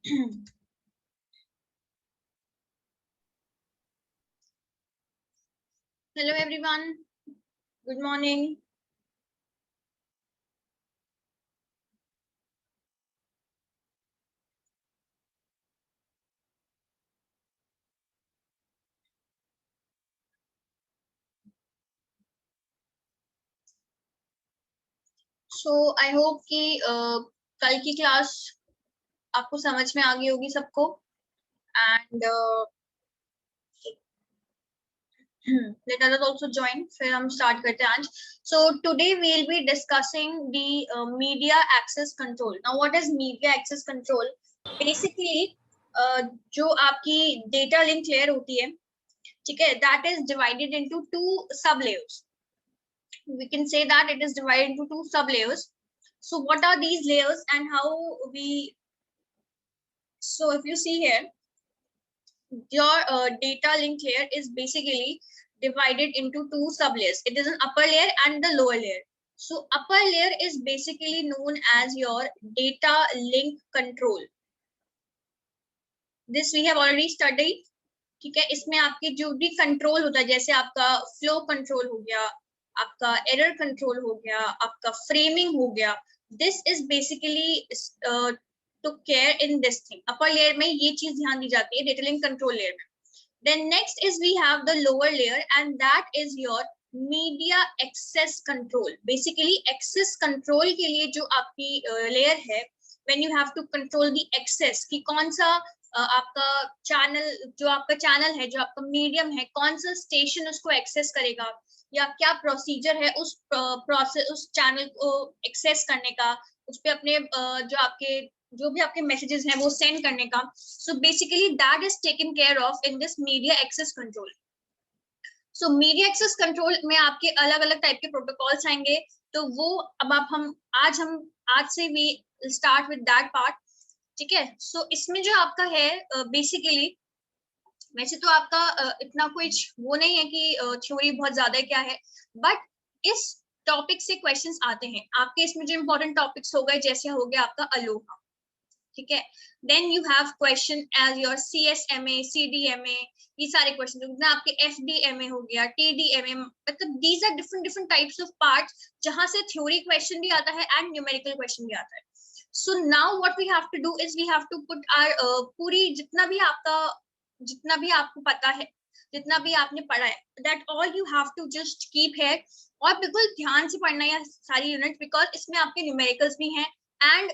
Hello everyone, good morning. So I hope कि कल की क्लास आपको समझ में आ गई होगी सबको and let others also join. फिर हम start करते हैं आज. So today we will be discussing the media access control. Now what is media access control? Basically जो आपकी data link layer होती है, ठीक है, that is divided into two sub layers. We can say that it is divided into two sub layers. So what are these layers and how we, so if you see here, your data link layer is basically divided into two sub layers. It is an upper layer and the lower layer. So upper layer is basically known as your data link control. This we have already studied. ठीक है, इसमें आपके जो भी control होता है, जैसे आपका फ्लो कंट्रोल हो गया, आपका एरर कंट्रोल हो गया, आपका फ्रेमिंग हो गया, this is basically to care in this thing. Upper layer में ये चीज ध्यान दी जाती है डेटा लिंक कंट्रोल लेयर में. Then next is we have the lower layer and that is your media access control. Basically access control के लिए जो आपकी लेयर है, when you have to control the access कि कौन सा आपका चैनल, जो आपका चैनल है, जो आपका मीडियम है, कौन सा स्टेशन उसको एक्सेस करेगा, या क्या प्रोसीजर है उस प्रोसेस, उस चैनल को एक्सेस करने का, उस पे अपने जो भी आपके मैसेजेस हैं वो सेंड करने का. So basically that is taken care of in this media access control. So media access control में आपके अलग अलग टाइप के प्रोटोकॉल्स आएंगे, तो वो अब हम आज से we start with that part. ठीक है, सो इसमें जो आपका है बेसिकली, वैसे तो आपका इतना कुछ वो नहीं है कि थ्योरी बहुत ज्यादा क्या है, बट इस टॉपिक से क्वेश्चंस आते हैं आपके. इसमें जो इंपॉर्टेंट टॉपिक्स हो गए, जैसे हो गया आपका अलोहा, ठीक है, then you have question as your CSMA, CDMA, ये सारे क्वेश्चन. आपके FDMA हो गया, TDMA, मतलब these are different types of parts जहां से थ्योरी क्वेश्चन भी आता है एंड न्यूमेरिकल क्वेश्चन भी आता है. So now what we have to do is we have to put our पूरी जितना भी आपको पता है, जितना भी आपने पढ़ा है, that all you have to just keep here. और बिल्कुल ध्यान से पढ़ना है सारी यूनिट, बिकॉज इसमें आपके न्यूमेरिकल्स भी हैं. एंड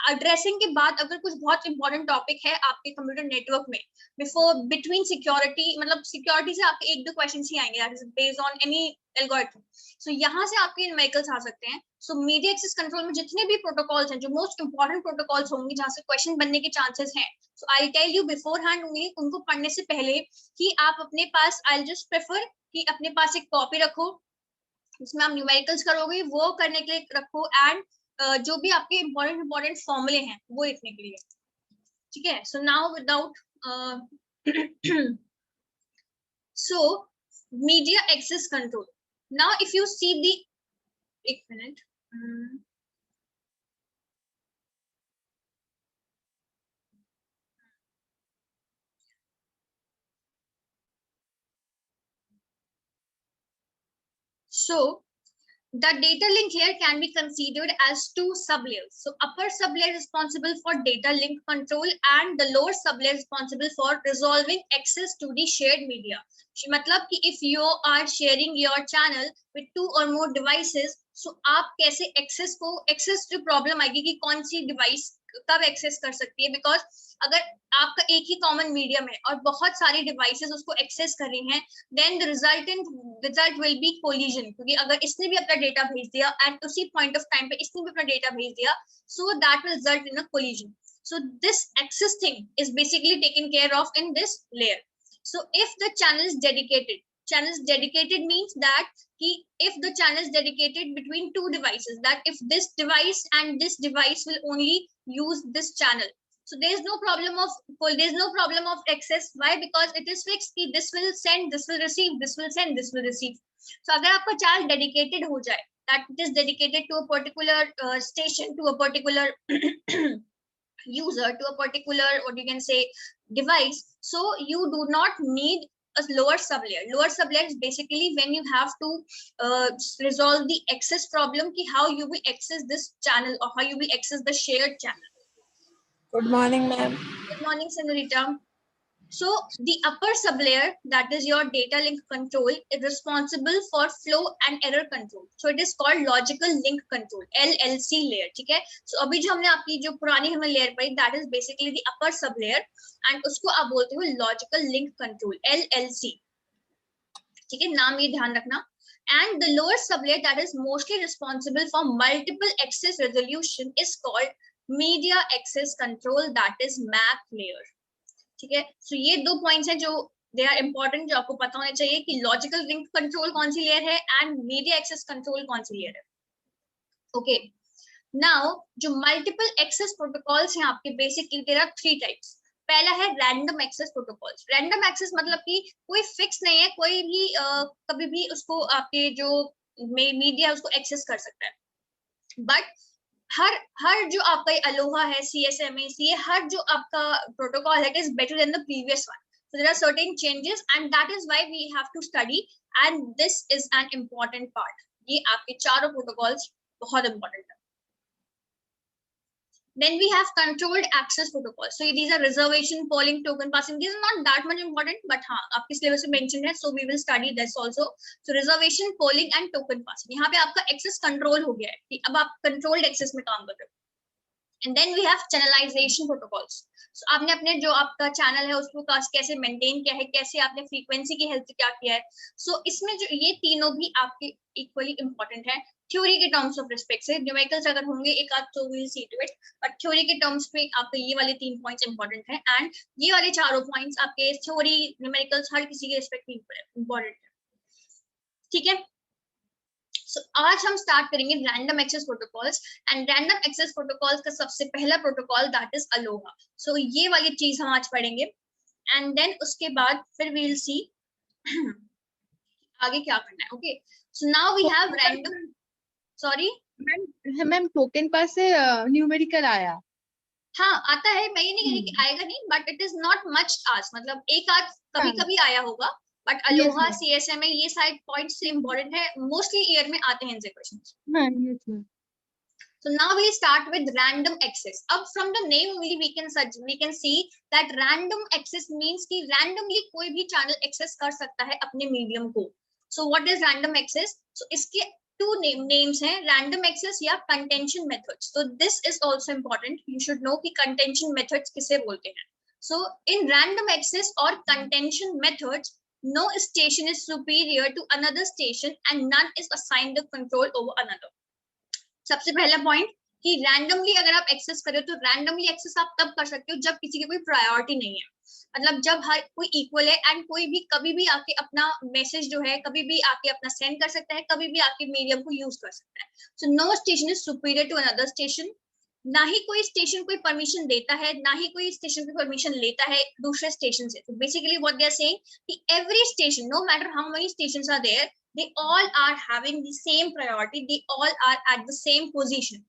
एड्रेसिंग के बाद अगर कुछ बहुत इंपॉर्टेंट टॉपिक है आपके कंप्यूटर नेटवर्क में, बिटवीन सिक्योरिटी, मतलब सिक्योरिटी से आपके एक दो क्वेश्चन ही आएंगे, that is based on any algorithm. So यहाँ से आपके न्यूमेरिकल्स आ सकते हैं. सो मीडिया एक्सेस कंट्रोल में जितने भी प्रोटोकॉल्स हैं, जो मोस्ट इंपॉर्टेंट प्रोटोकॉल्स होंगे जहाँ से क्वेश्चन बनने के चांसेस हैं, so I tell you beforehand only, उनको पढ़ने से पहले कि आप अपने पास, आई जस्ट प्रेफर कि अपने पास एक कॉपी रखो जिसमें आप न्यूमेरिकल्स करोगे, वो करने के लिए रखो, एंड जो भी आपके इंपॉर्टेंट फॉर्मूले हैं वो लिखने के लिए. ठीक है, so now without so media access control. Now if you see the, एक minute, so the data link layer can be considered as two sublayers. So upper sublayer responsible for data link control and the lower sublayer responsible for resolving access to the shared media. मतलब कि if you are sharing your channel with two or more devices, so आप कैसे access जो problem आएगी कि कौन सी device कब access कर सकती है, बिकॉज अगर आपका एक ही कॉमन मीडियम है और बहुत सारी डिवाइसेस उसको एक्सेस कर रही हैं, then the result will be collision, क्योंकि अगर इसने भी अपना डेटा भेज दिया एंड उसी पॉइंट ऑफ टाइम पे इसने भी अपना डेटा भेज दिया, so that will result in a collision. So this access thing is basically taken care of in this layer. So if the channel is dedicated means that if the channel is dedicated between two devices, that if this device and this device will only use this channel, so there is no problem of access. Why? Because it is fixed कि this will send, this will receive, this will send, this will receive. So अगर आपका channel dedicated हो जाए, that it is dedicated to a particular station, to a particular user to a particular, what you can say, device, so you do not need a lower sublayer. Lower sublayer is basically when you have to resolve the access problem ki how you will access this channel or how you will access the shared channel. Good morning, ma'am. Good morning, Senorita. So the upper sublayer, that is your data link control, is responsible for flow and error control. So it is called logical link control, LLC layer. ठीक है? So अभी जो हमने आपकी जो पुरानी हमें layer पढ़ी, that is basically the upper sublayer, and उसको आप बोलते हो logical link control, LLC. ठीक है? नाम ये ध्यान रखना. And the lower sublayer that is mostly responsible for multiple access resolution is called media access control, that is MAC layer. ठीक है, सो ये दो पॉइंट्स हैं जो दे आर इंपॉर्टेंट, जो आपको पता होने चाहिए कि लॉजिकल लिंक कंट्रोल कौन सी लेयर है एंड मीडिया एक्सेस कंट्रोल कौन सी लेयर है. ओके, नाउ जो मल्टीपल एक्सेस प्रोटोकॉल्स हैं आपके, बेसिकली देयर आर 3 टाइप्स. पहला है random access protocols. Random access मतलब कि कोई फिक्स नहीं है, कोई भी कभी भी उसको आपके जो मीडिया उसको एक्सेस कर सकता है. बट हर जो आपका अलोहा है, CSMA, हर जो आपका प्रोटोकॉल है, it is better than the previous one. So there are certain changes and that is why we have to study, and this is an important part. ये आपके चारों प्रोटोकॉल्स बहुत important है. Then we have controlled access protocols. So these are reservation, polling, token passing. These are not that much important, but हाँ आपके syllabus में mentioned है, so we will study this also. So reservation, polling and token passing. यहाँ पे आपका access control हो गया है. अब आप controlled access में काम कर रहे हो. And then we have channelization protocols. So आपने अपने जो आपका channel है उसको कैसे maintain किया है, कैसे आपने frequency की help से क्या किया है. So इसमें जो ये तीनों भी आपके equally important है. थ्योरी के टर्म्स ऑफ रिस्पेक्ट से, न्यूमेरिकल्स अगर होंगे एक आध तो will see to it, but theory के टर्म्स पे आपके ये वाले 3 पॉइंट्स इंपॉर्टेंट है, एंड ये वाले चारों पॉइंट्स आपके थ्योरी, न्यूमेरिकल्स हर किसी के रिस्पेक्ट में इंपॉर्टेंट है. ठीक है, सो आज हम स्टार्ट करेंगे random access protocols, and random access protocols का सबसे पहला protocol that is ALOHA. So ये वाली चीज हम आज पढ़ेंगे, एंड देन उसके बाद फिर वी विल सी आगे क्या करना है. Okay, so now we have random. Sorry ma'am, token pass से न्यूमेरिकल आया. हाँ आता है, मैं ये नहीं कह रही कि आएगा नहीं, but it is not much आज, मतलब एक आध कभी कभी आया होगा, बट अलोहा, CSMA ये साइड पॉइंट्स से इंपॉर्टेंट है, मोस्टली ईयर में आते हैं इनसे questions. So now we start with random access. अब from the name only we can see that random access means कि randomly कोई भी channel access कर सकता है अपने medium को. So what is random access? So इसके two names हैं, random access या contention methods. So this is also important. You should know कि contention methods किसे बोलते हैं. So in random access or contention methods, no station is superior to another station and none is assigned the control over another. सबसे पहला point कि randomly अगर आप access करें तो रैंडमली एक्सेस आप तब कर सकते हो जब किसी की कोई प्रायोरिटी नहीं है, मतलब जब हर कोई इक्वल है एंड कोई भी कभी भी आके अपना मैसेज जो है कभी भी आके अपना सेंड कर सकता है, कभी भी आके मीडियम को यूज कर सकता है. So no station is superior to another station. ना ही कोई स्टेशन कोई परमिशन देता है, ना ही कोई स्टेशन की परमिशन लेता है दूसरे स्टेशन से. तो basically what they are saying कि every station, no matter how many stations are there, they all are having the same priority, they all are at the same position.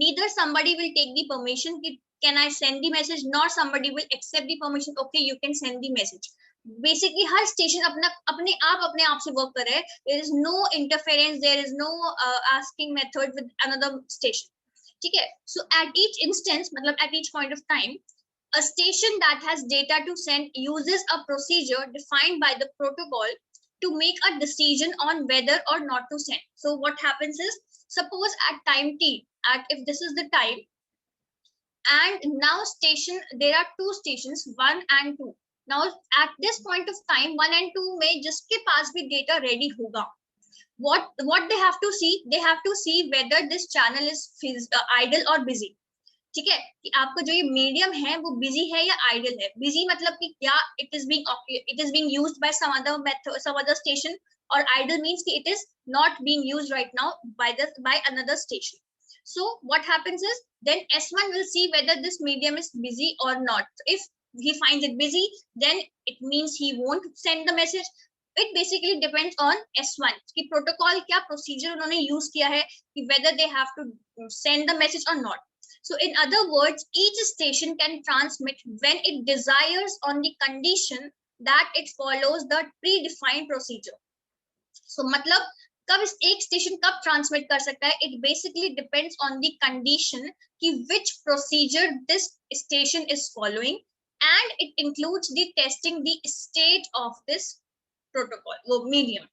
Neither somebody will take the permission, can I send the message, nor somebody will accept the permission, okay you can send the message. Basically her station अपने आप से work कर रहे हैं. There is no interference, there is no asking method with another station. ठीक है, so at each instance, मतलब at each point of time, a station that has data to send uses a procedure defined by the protocol to make a decision on whether or not to send. So what happens is, suppose at time t, if this is the time, and now there are 2 stations, 1 and 2. Now at this point of time 1 and 2 में जिसके पास भी data ready होगा, what they have to see, they have to see whether this channel is idle or busy. ठीक है, कि आपका जो ये मीडियम है वो बिजी है या आइडल है. बिजी मतलब कि क्या it is being used by some other station, और आइडल मींस कि it is not being used right now by another station. So what happens is then S1 will see whether this medium is busy or not. If he finds it busy, then it means he won't send the message. It basically depends on S1 कि protocol क्या procedure उन्होंने use किया है कि whether they have to send the message or not. So in other words, each station can transmit when it desires on the condition that it follows the predefined procedure. So मतलब कब एक station कब transmit कर सकता है, it basically depends on the condition कि which procedure this station is following and it includes the testing the state of this protocol, वो medium.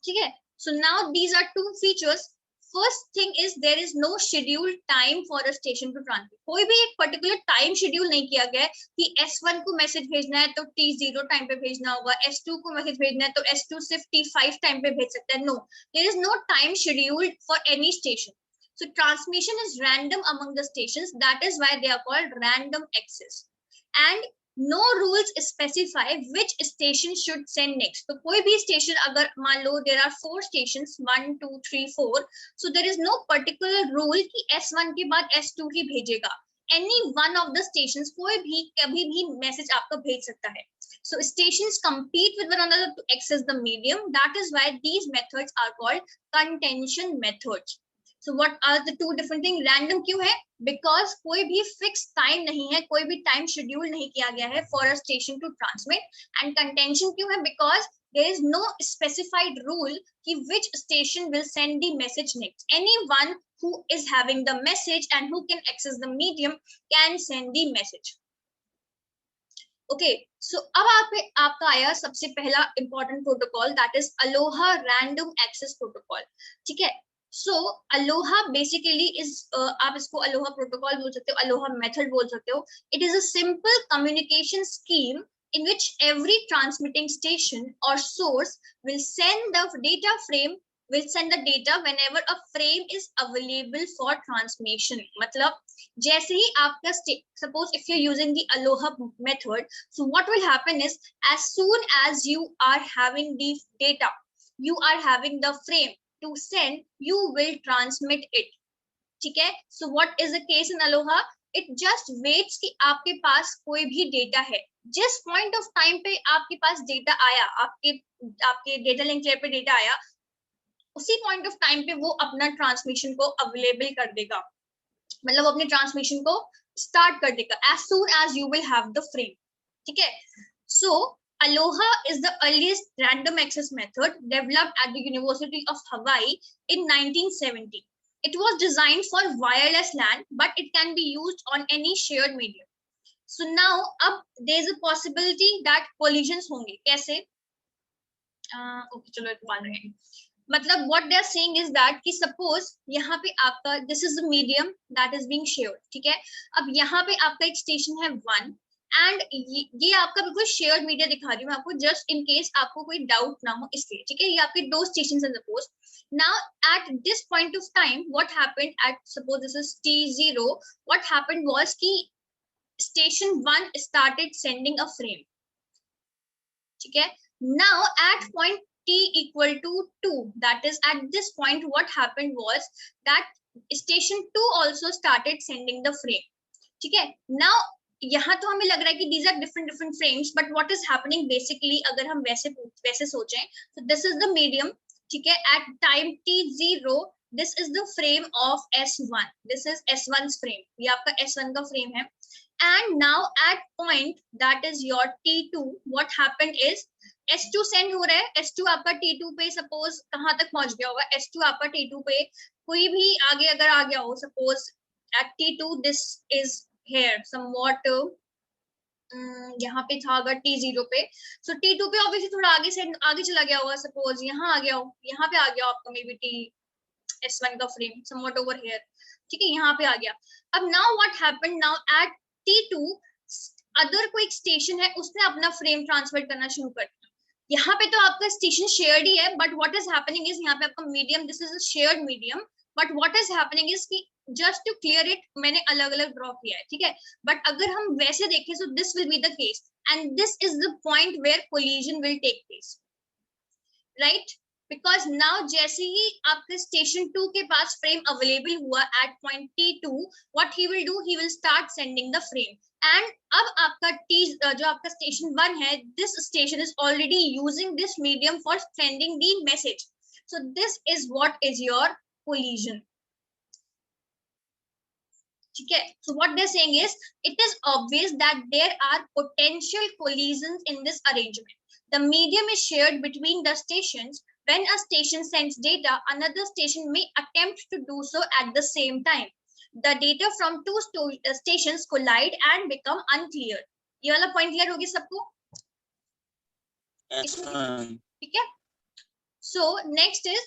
ठीक है. So now these are two features. First thing is there is no scheduled time for a station to transmit. कोई भी एक particular time schedule नहीं किया गया है कि S1 को मैसेज भेजना है तो T0 टाइम पे भेजना होगा, S2 को मैसेज भेजना है तो S2 सिर्फ T5 टाइम पे भेज सकता है. No, there is no time scheduled for any station. So transmission is random among the stations. That is why they are called random access. And no rules specify which station should send next. तो कोई भी station अगर मान लो there are 4 stations 1 2 3 4, so there is no particular rule कि S1 के बाद S2 ही भेजेगा. Any one of the stations कोई भी कभी भी मैसेज आपको भेज सकता है. So stations compete with one another to access the medium. That is why these methods are called contention methods. So what are the two different things? Random क्यों है? Because कोई भी fixed time नहीं है, कोई भी time schedule नहीं किया गया है for a station to transmit. And contention क्यों है? Because there is no specified rule कि which station will send the message next. Anyone who is having the message and who can access the medium can send the message. Okay, so अब आपका आया सबसे पहला important protocol, that is ALOHA Random Access Protocol. ठीक है. So ALOHA basically is आप इसको ALOHA protocol बोल सकते हो, ALOHA method बोल सकते हो. It is a simple communication scheme in which every transmitting station or source will send the data whenever a frame is available for transmission. मतलब जैसे ही आपका suppose if you're using the ALOHA method, so what will happen is as soon as you are having the data, you are having the frame to send, you will transmit it. ठीक है. So what is the case in ALOHA? It just waits कि आपके पास कोई भी data है, जिस point of time पे आपके पास डेटा आया, आपके डेटा लिंक लेयर पे डेटा आया, उसी पॉइंट ऑफ टाइम पे वो अपना ट्रांसमिशन को अवेलेबल कर देगा, मतलब अपने ट्रांसमिशन को स्टार्ट कर देगा as soon as you will have the frame. ठीक है. So ALOHA is the earliest random access method developed at the University of Hawaii in 1970. It was designed for wireless LAN, but it can be used on any shared medium. So now, अब there is a possibility that collisions होंगे. कैसे? Okay, चलो एक मान रहे हैं. मतलब what they are saying is that कि suppose यहाँ पे आपका this is the medium that is being shared. ठीक है. अब यहाँ पे आपका एक station है 1. एंड ये आपका बिल्कुल शेयर्ड मीडिया दिखा रही हूँ आपको, जस्ट इन केस आपको कोई डाउट ना हो इसलिए. ठीक है. ये आपके 2 स्टेशंस हैं suppose. Now at this point of time what happened at suppose this is T0, what happened was कि station 1 started sending a frame. ठीक है. Now at point T equal to 2, that is at this point what happened was that station 2 also started sending the frame. ठीक है. Now यहाँ तो हमें लग रहा है कि these are different frames, but what is happening basically अगर हम वैसे सोचें, so this is the medium. ठीक है. At time T0 this is the frame of S1, this is S1's frame, ये आपका S1 का frame है. And now at point that is your T2, what happened is S2 send हो रहा है. S2 आपका T2 पे suppose कहाँ तक पहुंच गया होगा? S2 आपका T2 पे कोई भी आगे अगर आ गया हो, suppose at T2 this is here somewhat यहाँ पे था अगर T0 पे, so T2 पे ऑब्वियसली थोड़ा आगे चला गया होगा, सपोज यहाँ आ गया हो, यहाँ पे आ गया हो आपका मे बी S1 का फ्रेम somewhat over here. ठीक है. यहाँ पे आ गया. अब now what happened, now at T2 other कोई स्टेशन है उसने अपना फ्रेम ट्रांसफर करना शुरू कर दिया. यहाँ पे तो आपका स्टेशन शेयर्ड ही है, but what is happening is यहाँ पे आपका medium, this is a shared medium, but what is happening is कि जस्ट टू क्लियर इट मैंने अलग अलग ड्रॉ किया है. ठीक है. बट अगर हम वैसे देखें so this will be the case and this is the point where collision will take place, right. Because now जैसे ही आपके स्टेशन 2 के पास फ्रेम अवेलेबल हुआ at point T2, what he will do, he will start sending the frame. And अब आपका जो आपका स्टेशन 1 है, this station is already using this medium for sending the message. So this is what is your collision. ठीक है. So what they're saying is, it is obvious that there are potential collisions in this arrangement. The medium is shared between the stations. When a station sends data, another station may attempt to do so at the same time. The data from two stations collide and become unclear. ये वाला point clear होगी सबको? ठीक है. So next is,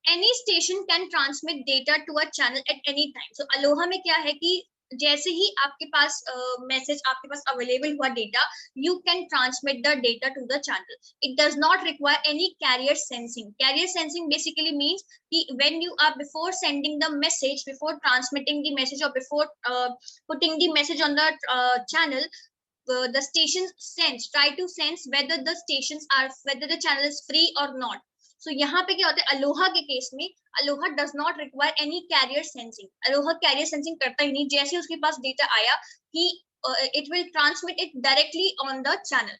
any station can transmit data to a channel at any time. So Aloha में क्या है कि जैसे ही आपके पास मैसेज आपके पास अवेलेबल हुआ data, you can transmit the data to the channel. It does not require any carrier sensing. Carrier sensing basically means कि when you are before sending the message, before transmitting the message और before putting the message on the channel, the station try to sense whether the channel is free or not. So यहाँ पे क्या होता है, Aloha के case में, ALOHA does not require any carrier sensing. ALOHA carrier sensing करता ही नहीं. जैसे उसके पास डेटा आया कि it will transmit it directly on the channel.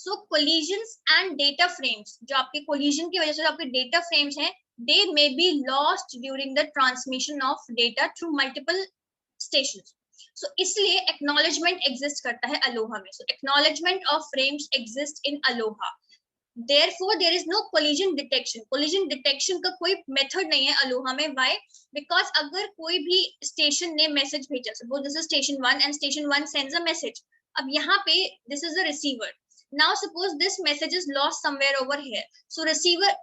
So collisions and data frames, जो आपके कोलिजन की वजह से आपके डेटा फ्रेम्स हैं, they may be lost during the transmission of data through multiple stations. So इसलिए एक्नॉलेजमेंट एग्जिस्ट करता है अलोहा में. So acknowledgement of frames exist in ALOHA. Therefore, there is no collision detection. Collision detection का कोई method नहीं है ALOHA में. Why? Because अगर कोई भी स्टेशन ने मैसेज भेजा, suppose this is station 1 and station 1 sends a message. अब यहाँ पे this is the receiver. Now suppose this message is lost somewhere over here. So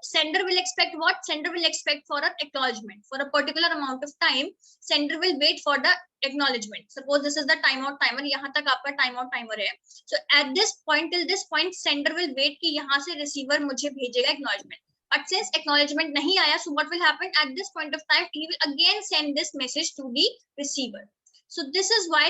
sender will expect what? Sender will expect for an acknowledgement. For a particular amount of time, sender will wait for the acknowledgement. Suppose this is the timeout timer. यहाँ तक आपका timeout timer है. So at this point, till this point, sender will wait कि यहाँ से receiver मुझे भेजेगा acknowledgement. But since acknowledgement नहीं आया, so what will happen at this point of time? He will again send this message to the receiver. So this is why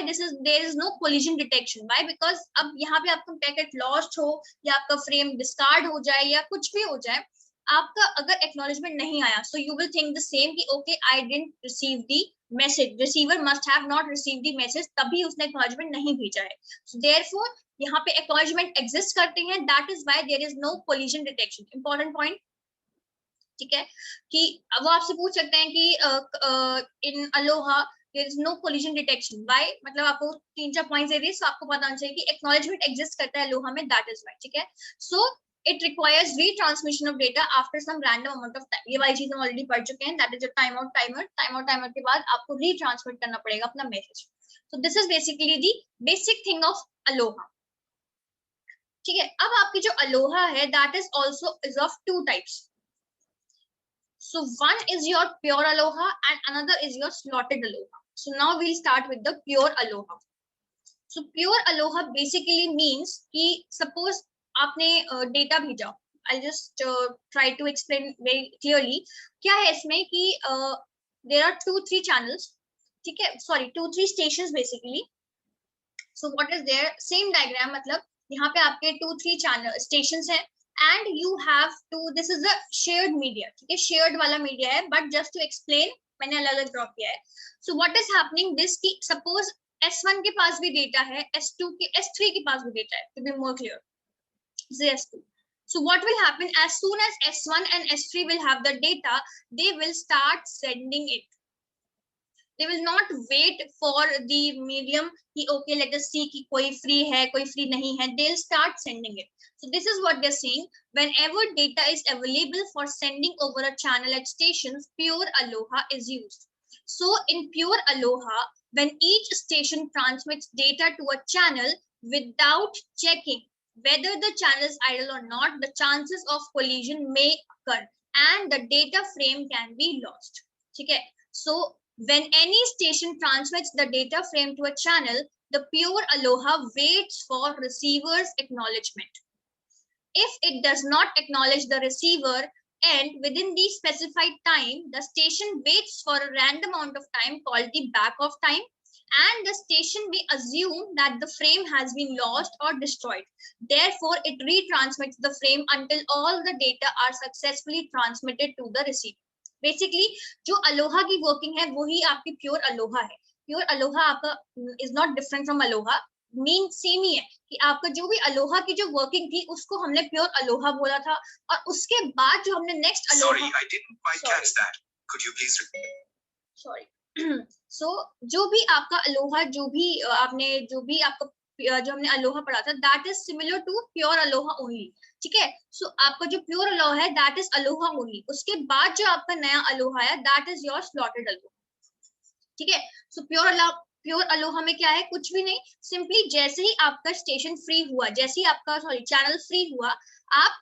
there is no collision detection. Why? Because अब यहाँ पे आपका packet lost हो या आपका frame discard हो जाए या कुछ भी हो जाए, आपका अगर एक्नॉलेजमेंट नहीं आया, so you will think the same कि okay, I didn't receive the message. Receiver must have not received the message, तभी उसने एक्नॉलेजमेंट नहीं भेजा है. So therefore यहाँ पे एक्नॉलेजमेंट एग्जिस्ट करते हैं. That is why there is no collision detection. Important point. ठीक है, कि वो आपसे पूछ सकते हैं कि इन Aloha there is no collision detection. Why? मतलब आपको 3-4 पॉइंट्स दे दिए, सो आपको पता होना चाहिए कि एक्नॉलेजमेंट एग्जिस्ट करता है अलोहा में. That is why. ठीक है. So it requires retransmission of data after some random amount of time. ये वाली चीज हम ऑलरेडी पढ़ चुके हैं. That is a time out timer. Time out timer के बाद आपको रीट्रांसमिट करना पड़ेगा अपना message. So this is basically the basic thing of ALOHA. ठीक है. अब आपकी जो अलोहा है, that is also is of two types. So one is your pure ALOHA and another is your slotted ALOHA. So now we'll start with the pure ALOHA. So pure ALOHA basically means कि suppose आपने data भेजा. I'll just try to explain very clearly. क्या है इसमें कि there are 2-3 channels. ठीक है, sorry, 2-3 stations basically. So what is there? Same diagram, मतलब यहाँ पे आपके 2-3 channel stations हैं. And you have to, this is the shared media. ठीक है, shared वाला media है. But just to explain, मैंने अलग अलग ड्रॉप किया है. So what is happening? This की suppose S1 के पास भी डेटा है, S2 के S3 के पास भी डेटा है. To be more clear, this is S2. So what will happen? As soon as S1 and S3 will have the data, they will start sending it. They will not wait for the medium कि okay, let us see कि कोई free है, कोई free नहीं है. They'll start sending it. So this is what they're saying. Whenever data is available for sending over a channel at stations, pure ALOHA is used. So in pure ALOHA, when each station transmits data to a channel without checking whether the channel is idle or not, the chances of collision may occur and the data frame can be lost. ठीक है. So when any station transmits the data frame to a channel, the pure ALOHA waits for receiver's acknowledgement. If it does not acknowledge the receiver and within the specified time, the station waits for a random amount of time called the back of time, and the station may assume that the frame has been lost or destroyed. Therefore, it retransmits the frame until all the data are successfully transmitted to the receiver. Basically जो ALOHA की working है वही आपकी pure ALOHA है. Pure ALOHA आपका is not different from ALOHA. Mean same ही है कि आपका जो भी अलोहा की जो वर्किंग थी उसको हमने प्योर अलोहा बोला था, और उसके बाद जो हमने next Aloha. Sorry, I didn't quite catch that. Could you please repeat? Sorry. सो जो भी आपका अलोहा, जो भी आपका जो हमने अलोहा पढ़ा था, that is similar to pure ALOHA only, ठीक है। सो आपका जो प्योर अलोहा है दैट इज अलोहा ओनली, उसके बाद जो आपका नया अलोहा है that is your slotted ALOHA, ठीक है। सो प्योर अलोहा में क्या है, कुछ भी नहीं, सिंपली जैसे ही आपका स्टेशन फ्री हुआ, जैसे ही आपका चैनल फ्री हुआ, आप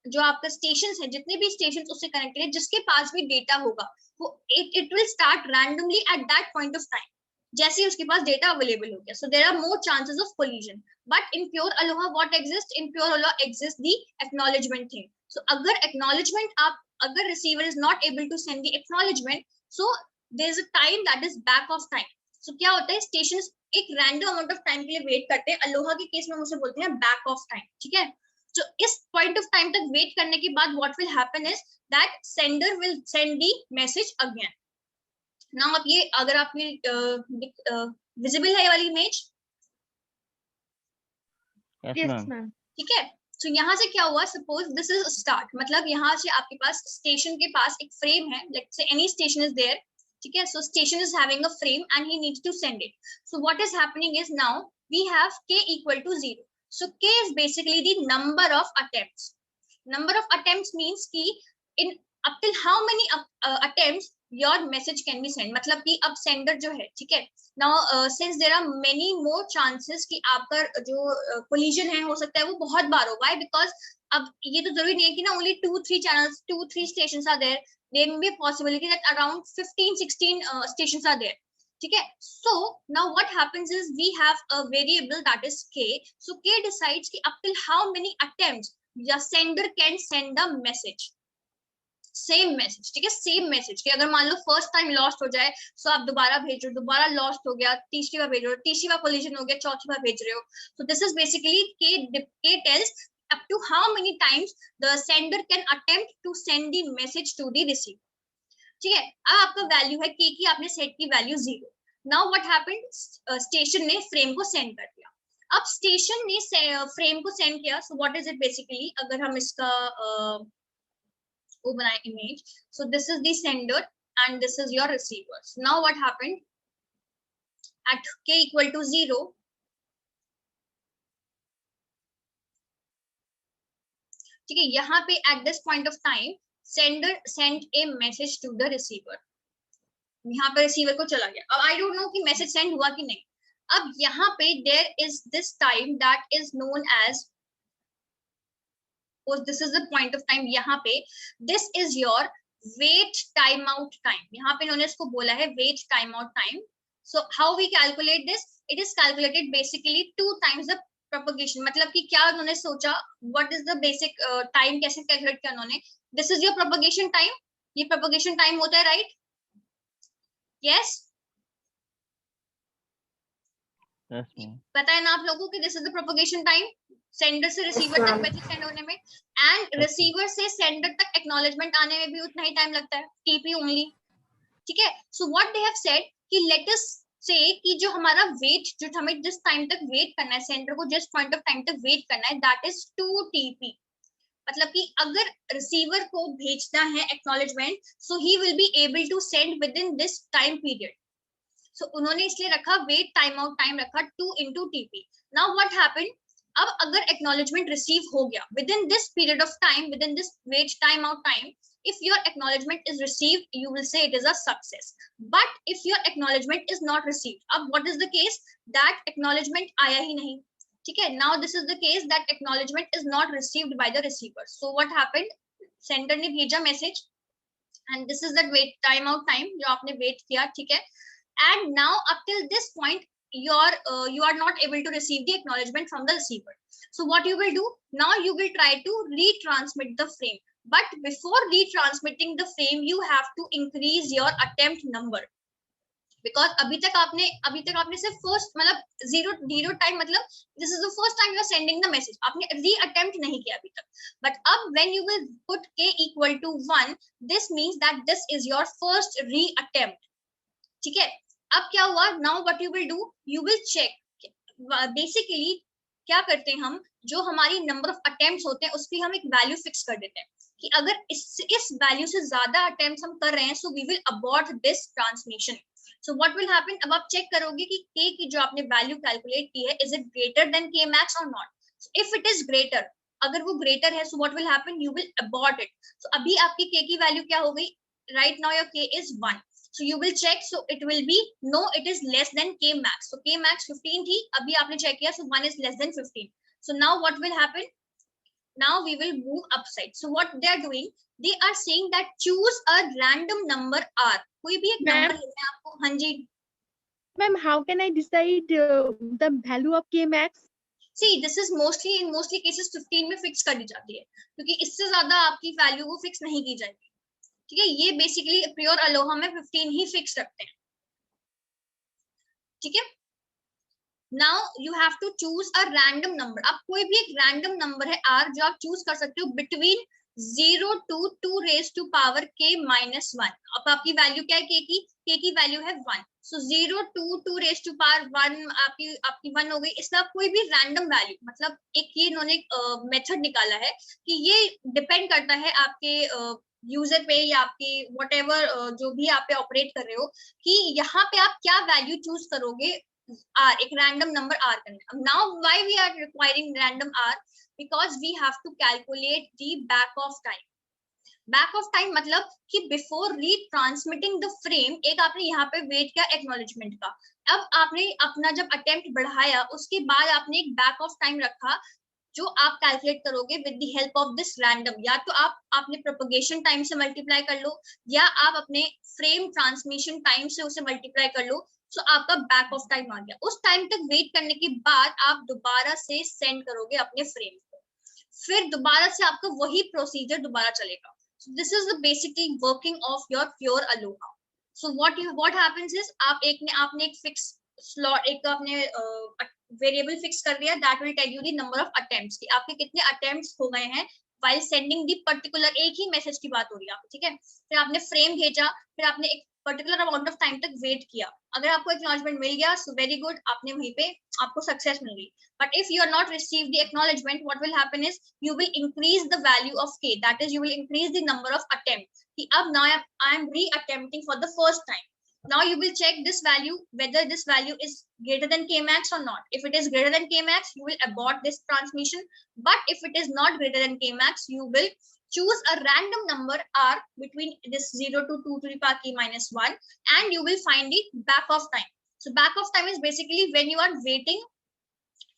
जो आपका स्टेशन है, जितने भी स्टेशन उससे कनेक्टेड है, जिसके पास भी डेटा होगा, वो it will start randomly at that point of time, जैसे ही उसके पास डेटा अवेलेबल हो गया। So there are more chances of collision, but in pure ALOHA what exist, in pure ALOHA exist the acknowledgement thing. So अगर receiver is not able to send the acknowledgement, so there is a time that is back off time. So क्या होता है, station एक random amount of time के लिए wait करते हैं, Aloha के केस में उसे बोलते हैं बैक ऑफ टाइम, ठीक है। तो इस पॉइंट ऑफ टाइम तक वेट करने के बाद what will happen is that sender will send the message again. Now अब ये अगर आपकी विजिबल है ये वाली इमेज, यस मैम, ठीक है। तो यहाँ से क्या हुआ, सपोज दिस इज स्टार्ट, मतलब यहाँ से आपके पास स्टेशन के पास एक फ्रेम है, let's say any station is there, ठीक है। So station is having a frame and he needs to send it. So what is happening is now we have k equal to 0. So k is basically the number of attempts. Number of attempts means कि in up till how many attempts your message can be sent, मतलब कि अब sender जो है, ठीक है। Now since there are many more chances कि आपका जो collision है हो सकता है वो बहुत बार हो, why? Because अब ये तो जरूरी नहीं है कि ना only 2-3 channels, 2-3 stations are there. There may be a possibility that around 15-16 stations are there. ठीक है। So now what happens is we have a variable that is k. So k decides कि up till how many attempts the sender can send the message. Same message, ठीक है, same message कि अगर मान लो first time lost हो जाए, सो आप दोबारा भेज रहे हो, दोबारा लॉस्ट हो गया, तीसरी बार भेज रहे हो, तीसरी बार कोलिजन हो गया, चौथी बार भेज रहे हो। So this is basically k tells up to how many times the sender can attempt to send the message to the receiver, ठीक है। अब आपका वैल्यू है k की, आपने सेट की value 0। Now what happened, station ने फ्रेम को सेंड कर दिया। अब स्टेशन ने फ्रेम को सेंड किया, so what is it basically, अगर हम इसका वो बनाए image, so this is the sender and this is your receiver. Now what happened at k equal to 0, ठीक है, यहाँ पे at this point of time sender send a message to the receiver, यहाँ पे रिसीवर को चला गया। अब आई डोंट नो कि मैसेज सेंड हुआ कि नहीं। अब यहाँ पे there is this time that is known as, this is the point of time, यहाँ पे this is your wait time out time, यहाँ पे इन्होंने इसको बोला है wait time out time. So how we calculate this, it is calculated basically 2 times the propagation, मतलब कि क्या उन्होंने सोचा, what is the basic time, कैसे कैलकुलेट किया उन्होंने, this is your propagation time, ये प्रोपगेशन टाइम होता है, राइट? यस, पता है ना आप लोगों को, this is the propagation time, sender से रिसीवर तक मैसेज सेंड होने में, एंड रिसीवर से सेंडर तक एक्नॉलेजमेंट आने में भी उतना ही टाइम लगता है, टीपी ओनली, ठीक है। So what they have said कि लेट अस से कि जो हमारा वेट, जो हमें जिस टाइम तक वेट करना है, सेंडर को जिस पॉइंट ऑफ टाइम तक वेट करना है, दैट इज 2 TP, मतलब कि अगर रिसीवर को भेजना है acknowledgement, so he will be able to send within this time period. So उन्होंने इसलिए रखा वेट टाइम आउट टाइम रखा 2 into TP। Now what happened, अब अगर एक्नॉलेजमेंट रिसीव हो गया within this period of time, within this wait time out time, if your acknowledgement is received, you will say it is a success. But if your acknowledgement is not received, अब what is the case, that acknowledgement आया ही नहीं, ठीक है। Now this is the case that acknowledgement is not received by the receiver. So what happened, sender ने भेजा message and this is the wait time out time जो आपने wait किया, ठीक है। And now up till this point you are not able to receive the acknowledgement from the receiver. So what you will do, now you will try to retransmit the frame. But before retransmitting the frame, you have to increase your attempt number, because अभी तक आपने सिर्फ first मतलब zero time, मतलब this is the first time you are sending the message, आपने re-attempt नहीं किया अभी तक। But अब when you will put k equal to 1, this means that this is your first re-attempt, ठीक है। अब क्या हुआ, now what you will do, you will check, basically क्या करते हैं हम, जो हमारी नंबर ऑफ अटेम्प्ट्स होते हैं उसकी हम एक वैल्यू फिक्स कर देते हैं कि अगर इस वैल्यू से ज्यादा अटेम्प्ट्स हम कर रहे हैं, so we will abort this transmission. So what will happen, अब आप चेक करोगे कि k की जो आपने वैल्यू कैलकुलेट की है, is it greater than k max और नॉट. इफ इट इज ग्रेटर, अगर वो ग्रेटर है, so what will happen, you will abort it. So अभी आपकी k की वैल्यू क्या हो गई, right now your k is 1. So you will check, so it will be no, it is less than k max. So k max 15 थी, अभी आपने check किया, so 1 is less than 15. So now what will happen, now we will move upside. So what they are doing, they are saying that choose a random number r. कोई भी एक number लेना है आपको. हाँ जी ma'am, how can I decide the value of k max? see, this is mostly in mostly cases 15 में fix कर दी जाती है, क्योंकि इससे ज्यादा आपकी वैल्यू वो फिक्स नहीं की जाएगी. ठीक है, ये बेसिकली प्योर अलोहा में 15 ही फिक्स रखते हैं. ठीक है, now you have to choose a random number. आप कोई भी एक रैंडम नंबर है r जो आप चूज कर सकते हो between 0 to 2 raised to power k minus 1. अब आपकी वैल्यू क्या है, k की वैल्यू है 1. सो 0 to 2 raised to power 1 आपकी 1 हो गई. इसमें आप कोई भी रैंडम वैल्यू, मतलब एक ये इन्होंने मेथड निकाला है कि ये डिपेंड करता है आपके यूजर पे या आपके व्हाटएवर जो भी आप पे ऑपरेट कर रहे हो, कि यहाँ पे आप क्या वैल्यू चूज करोगे r, एक रैंडम नंबर r करना. Now why we are requiring random r, because we have to calculate the back of time. Back off time मतलब कि बिफोर रीट्रांसमिटिंग द फ्रेम, एक आपने यहाँ पे वेट किया एक्नॉलेजमेंट का, अब आपने अपना जब अटेम्प्ट बढ़ाया उसके बाद आपने एक बैक ऑफ टाइम रखा जो आप कैलकुलेट करोगे with the help of this random. या तो आपने प्रोपगेशन टाइम से मल्टीप्लाई कर लो, या आप अपने फ्रेम ट्रांसमिशन टाइम से उसे मल्टीप्लाई कर लो. सो आपका बैक ऑफ टाइम आ गया. उस टाइम तक वेट करने के बाद आप दोबारा से सेंड करोगे अपने फ्रेम को, फिर दोबारा से आपका वही प्रोसीजर दोबारा चलेगा. So this is the basically working of your pure ALOHA. So what happens is आपने एक fix slot, एक आपने वेरिएबल फिक्स कर दिया, that will tell you the number of attempts, कि आपके कितने attempts हो गए हैं while sending the particular, एक ही मैसेज की बात हो रही है. ठीक है, फिर आपने फ्रेम भेजा, फिर आपने एक पर्टिकुलर अमाउंट ऑफ टाइम तक वेट किया. अगर आपको एक्नॉलेजमेंट मिल गया, सो वेरी गुड, आपने वहीं पे आपको सक्सेस मिल गई. But if you are not received the acknowledgement, what will happen is you will increase the value of k, that is you will increase the number of attempts. Now I am re-attempting for the first time. Now you will check this value, whether this value is greater than k max or not. If it is greater than k max, you will abort this transmission. But if it is not greater than k max, you will choose a random number r between this 0 to 2 to the power k minus 1, and you will find the back of time. So back of time is basically when you are waiting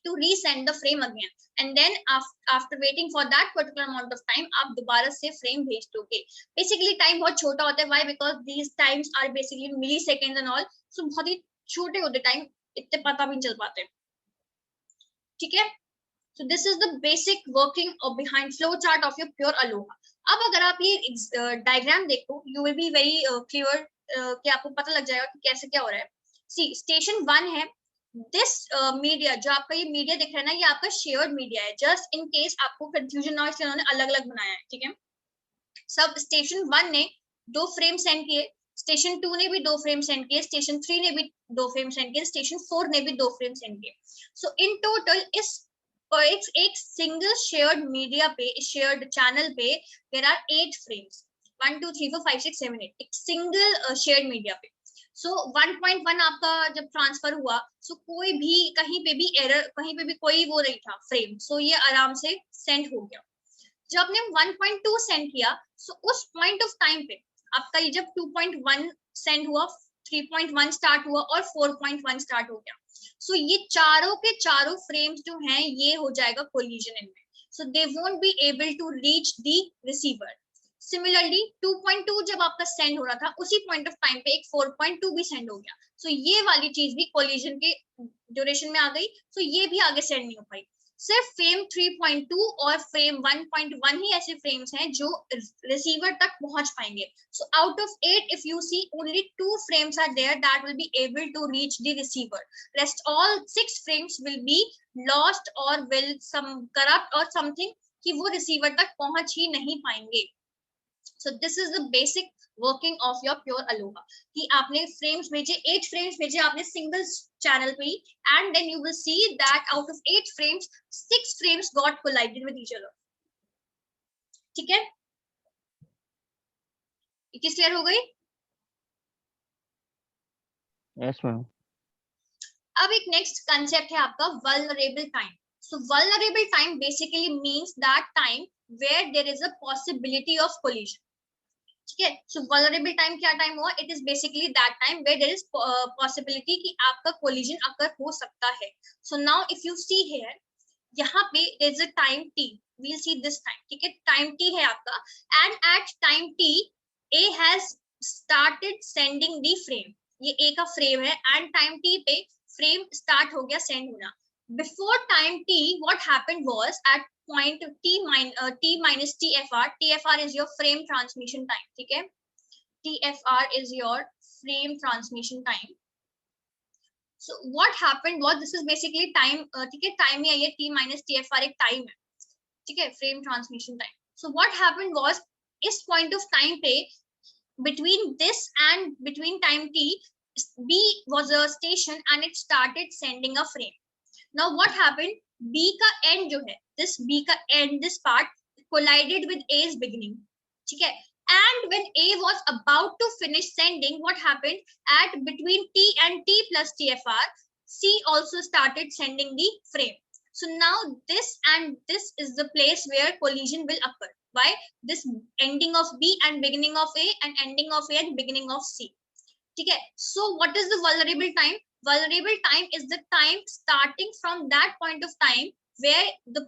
to resend the frame again, and then after waiting for that particular amount of time आप दोबारा से frame भेज दोगे. Basically time बहुत छोटा होता है. Why? Because these times are basically milliseconds and all. So बहुत ही छोटे होते time, इतने पता भी नहीं चल पाते. ठीक है, so this is the basic working of behind flow chart of your pure ALOHA. अब अगर आप ये डायग्राम देखो, you will be very clear, कि आपको पता लग जाएगा कि कैसे क्या हो रहा है. See, स्टेशन 1 है. दिस मीडिया, जो आपका ये मीडिया दिख रहा है ना, ये आपका शेयर्ड मीडिया है. जस्ट इन केस आपको कंफ्यूजन ना हो, इसलिए उन्होंने अलग अलग बनाया है. ठीक है, सब स्टेशन 1 ने 2 फ्रेम सेंड किए, स्टेशन 2 ने भी 2 फ्रेम सेंड किए, स्टेशन 3 ने भी 2 फ्रेम सेंड किए, स्टेशन 4 ने भी 2 फ्रेम सेंड किए. सो इन टोटल इस एक सिंगल शेयर्ड मीडिया पे, शेयर्ड चैनल पे देयर आर 8 फ्रेम्स, 1 2 3 4 5 6 7 8, एक सिंगल शेयर्ड मीडिया पे. सो 1.1 आपका जब ट्रांसफर हुआ, सो कोई भी कहीं पे भी एरर, कहीं पे भी कोई वो नहीं था फ्रेम, सो ये आराम से सेंड हो गया. जब आपने 1.2 सेंड किया, सो उस पॉइंट ऑफ टाइम पे आपका ये जब 2.1 सेंड हुआ, 3.1 स्टार्ट हुआ और 4.1 स्टार्ट हो गया. सो ये चारों के चारों फ्रेम्स जो हैं, ये हो जाएगा कोलिजन इनमें. So they won't be able to reach the receiver. Similarly 2.2 जब आपका सेंड हो रहा था, उसी पॉइंट ऑफ टाइम पे एक 4.2 भी सेंड हो गया. सो ये वाली चीज भी कोलिजन के ड्यूरेशन में आ गई. सो ये भी आगे सेंड नहीं हो पाई. सिर्फ फ्रेम 3.2 और फ्रेम 1.1 ही ऐसे फ्रेम्स हैं जो रिसीवर तक पहुंच पाएंगे. So out of 8 if you see only 2 frames are there that will be able to reach the receiver. Rest all 6 frames will be lost or will some corrupt or something, कि वो receiver तक पहुंच ही नहीं पाएंगे. So this is the basic working of your pure ALOHA, कि आपने frames भेजे, 8 frames भेजे आपने सिंगल चैनल पे ही, and then you will see that out of 8 frames 6 frames got collided with each other. ठीक है, ये किस क्लियर हो गई? Yes, ma'am. अब एक नेक्स्ट कंसेप्ट है आपका vulnerable time. So vulnerable time basically means that time where there is a possibility of collision. ठीक है. सो वल्नरेबल टाइम क्या टाइम हुआ? It is basically that time where there is possibility कि आपका collision occur हो सकता है. So now if you see here, यहाँ पे there is a time t. we'll see this time. ठीक है. टाइम t है आपका, and at time t a has started sending the frame. ये a का फ्रेम है and टाइम t पे फ्रेम स्टार्ट हो गया सेंड होना. Before time t what happened was at point t minus tfr. tfr is your frame transmission time. ठीक है. tfr is your frame transmission time. So what happened was, this is basically time. ठीक है. Time ही है, t minus tfr एक time है. ठीक है. Frame transmission time. So what happened was, इस पॉइंट ऑफ टाइम पे between this and between time t, b was a station and it started sending a frame. Now what happened, b का end जो है, this b का end, this part collided with a's beginning. ठीक है. And when a was about to finish sending, what happened, at between t and t plus tfr, c also started sending the frame. So now this and this is the place where collision will occur. Why? This ending of b and beginning of a and ending of a and beginning of c. ठीक है. So what is the vulnerable time? Vulnerable time is the time starting from that point of time where the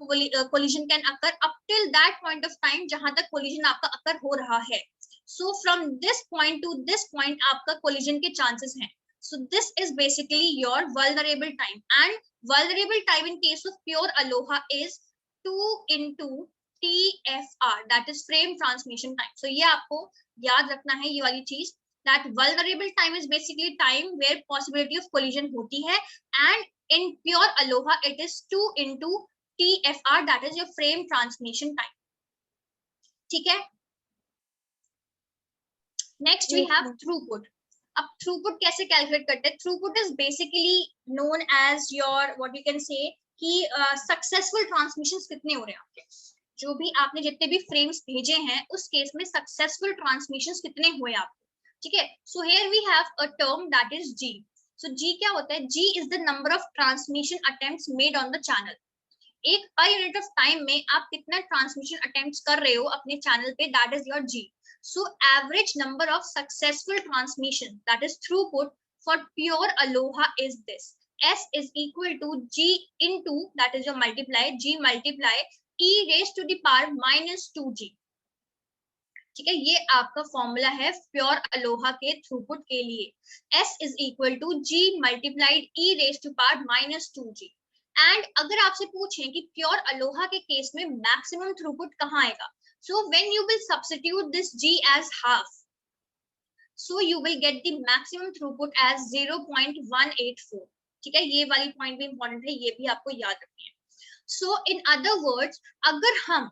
collision can occur up till that point of time जहां तक collision आपका occur हो रहा है. So from this point to this point आपका collision के chances हैं. So this is basically your vulnerable time, and vulnerable time in case of pure ALOHA is 2 into TFR, that is frame transmission time. So ये आपको याद रखना है ये वाली चीज, that vulnerable time is basically time where possibility of collision होती है, and in pure ALOHA it is 2 into TFR, that is your frame transmission time. ठीक है. Next we have throughput. अब थ्रूपुट कैसे कैलकुलेट करते हैं? Throughput is basically known as your what you can say कि successful transmissions कितने हो रहे हैं आपके, जो भी आपने जितने भी फ्रेम्स भेजे हैं उस केस में सक्सेसफुल ट्रांसमिशंस कितने हुए आपको. ठीक है. So here we have a term that is G. So G क्या होता है? G is the number of transmission attempts made on the channel. एक पर यूनिट ऑफ टाइम में आप कितना ट्रांसमिशन अटेम्प्ट्स कर रहे हो अपने चैनल पे, that is your G. So average number of successful transmission, that is throughput, for pure ALOHA is this. S is equal to G into, that is your multiply, G multiply e raised to the power minus 2G. ठीक है. ये आपका formula है pure Aloha के throughput के लिए. S is equal to G multiplied e raised to power minus 2G. And अगर आपसे पूछें कि प्योर अलोहा के केस में मैक्सिमम थ्रूपुट कहाँ आएगा, so when you will substitute this G as half, so you will get the maximum throughput as 0.184. ठीक है. ये वाली पॉइंट भी इंपॉर्टेंट है, ये भी आपको याद रखनी है. So in other words, अगर हम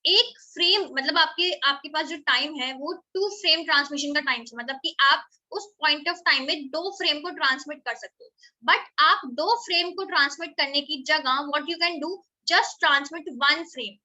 एक फ्रेम, मतलब आपके पास जो टाइम है वो 2 फ्रेम ट्रांसमिशन का टाइम है, मतलब कि आप उस पॉइंट ऑफ टाइम में 2 फ्रेम को ट्रांसमिट कर सकते हो, बट आप 2 फ्रेम को ट्रांसमिट करने की जगह what you can do, just transmit 1 frame.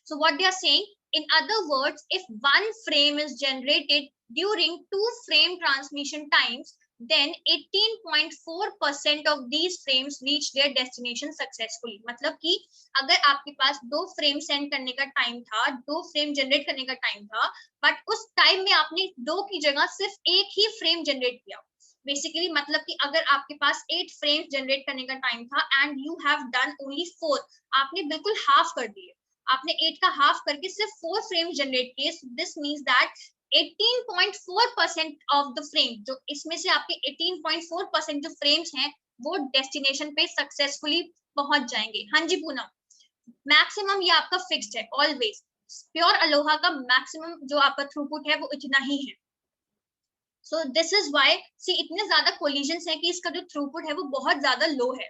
So what they are saying, in other words, if 1 frame is generated during 2 frame transmission times, then 18.4% of these frames reach their destination successfully. मतलब कि अगर आपके पास 2 frame send करने का time था, 2 frame generate करने का time था, बट उस टाइम में आपने 2 की जगह सिर्फ एक ही फ्रेम जनरेट किया. बेसिकली मतलब कि अगर आपके पास 8 फ्रेम्स जनरेट करने का टाइम था and you have done only 4, आपने बिल्कुल हाफ कर दिए, आपने 8 का हाफ करके सिर्फ 4 फ्रेम्स जनरेट किए. This means that 18.4% of the frame, जो इसमें से आपके 18.4% जो फ्रेम्स हैं वो डेस्टिनेशन पे सक्सेसफुली पहुंच जाएंगे. हाँ जी पूनम, मैक्सिमम ये आपका फिक्स्ड है ऑलवेज. प्योर अलोहा का मैक्सिमम जो आपका थ्रूपुट है वो इतना ही है. सो दिस इज व्हाई सी इतने ज्यादा कोलिजन्स हैं कि इसका जो थ्रूपुट है वो बहुत ज्यादा लो है.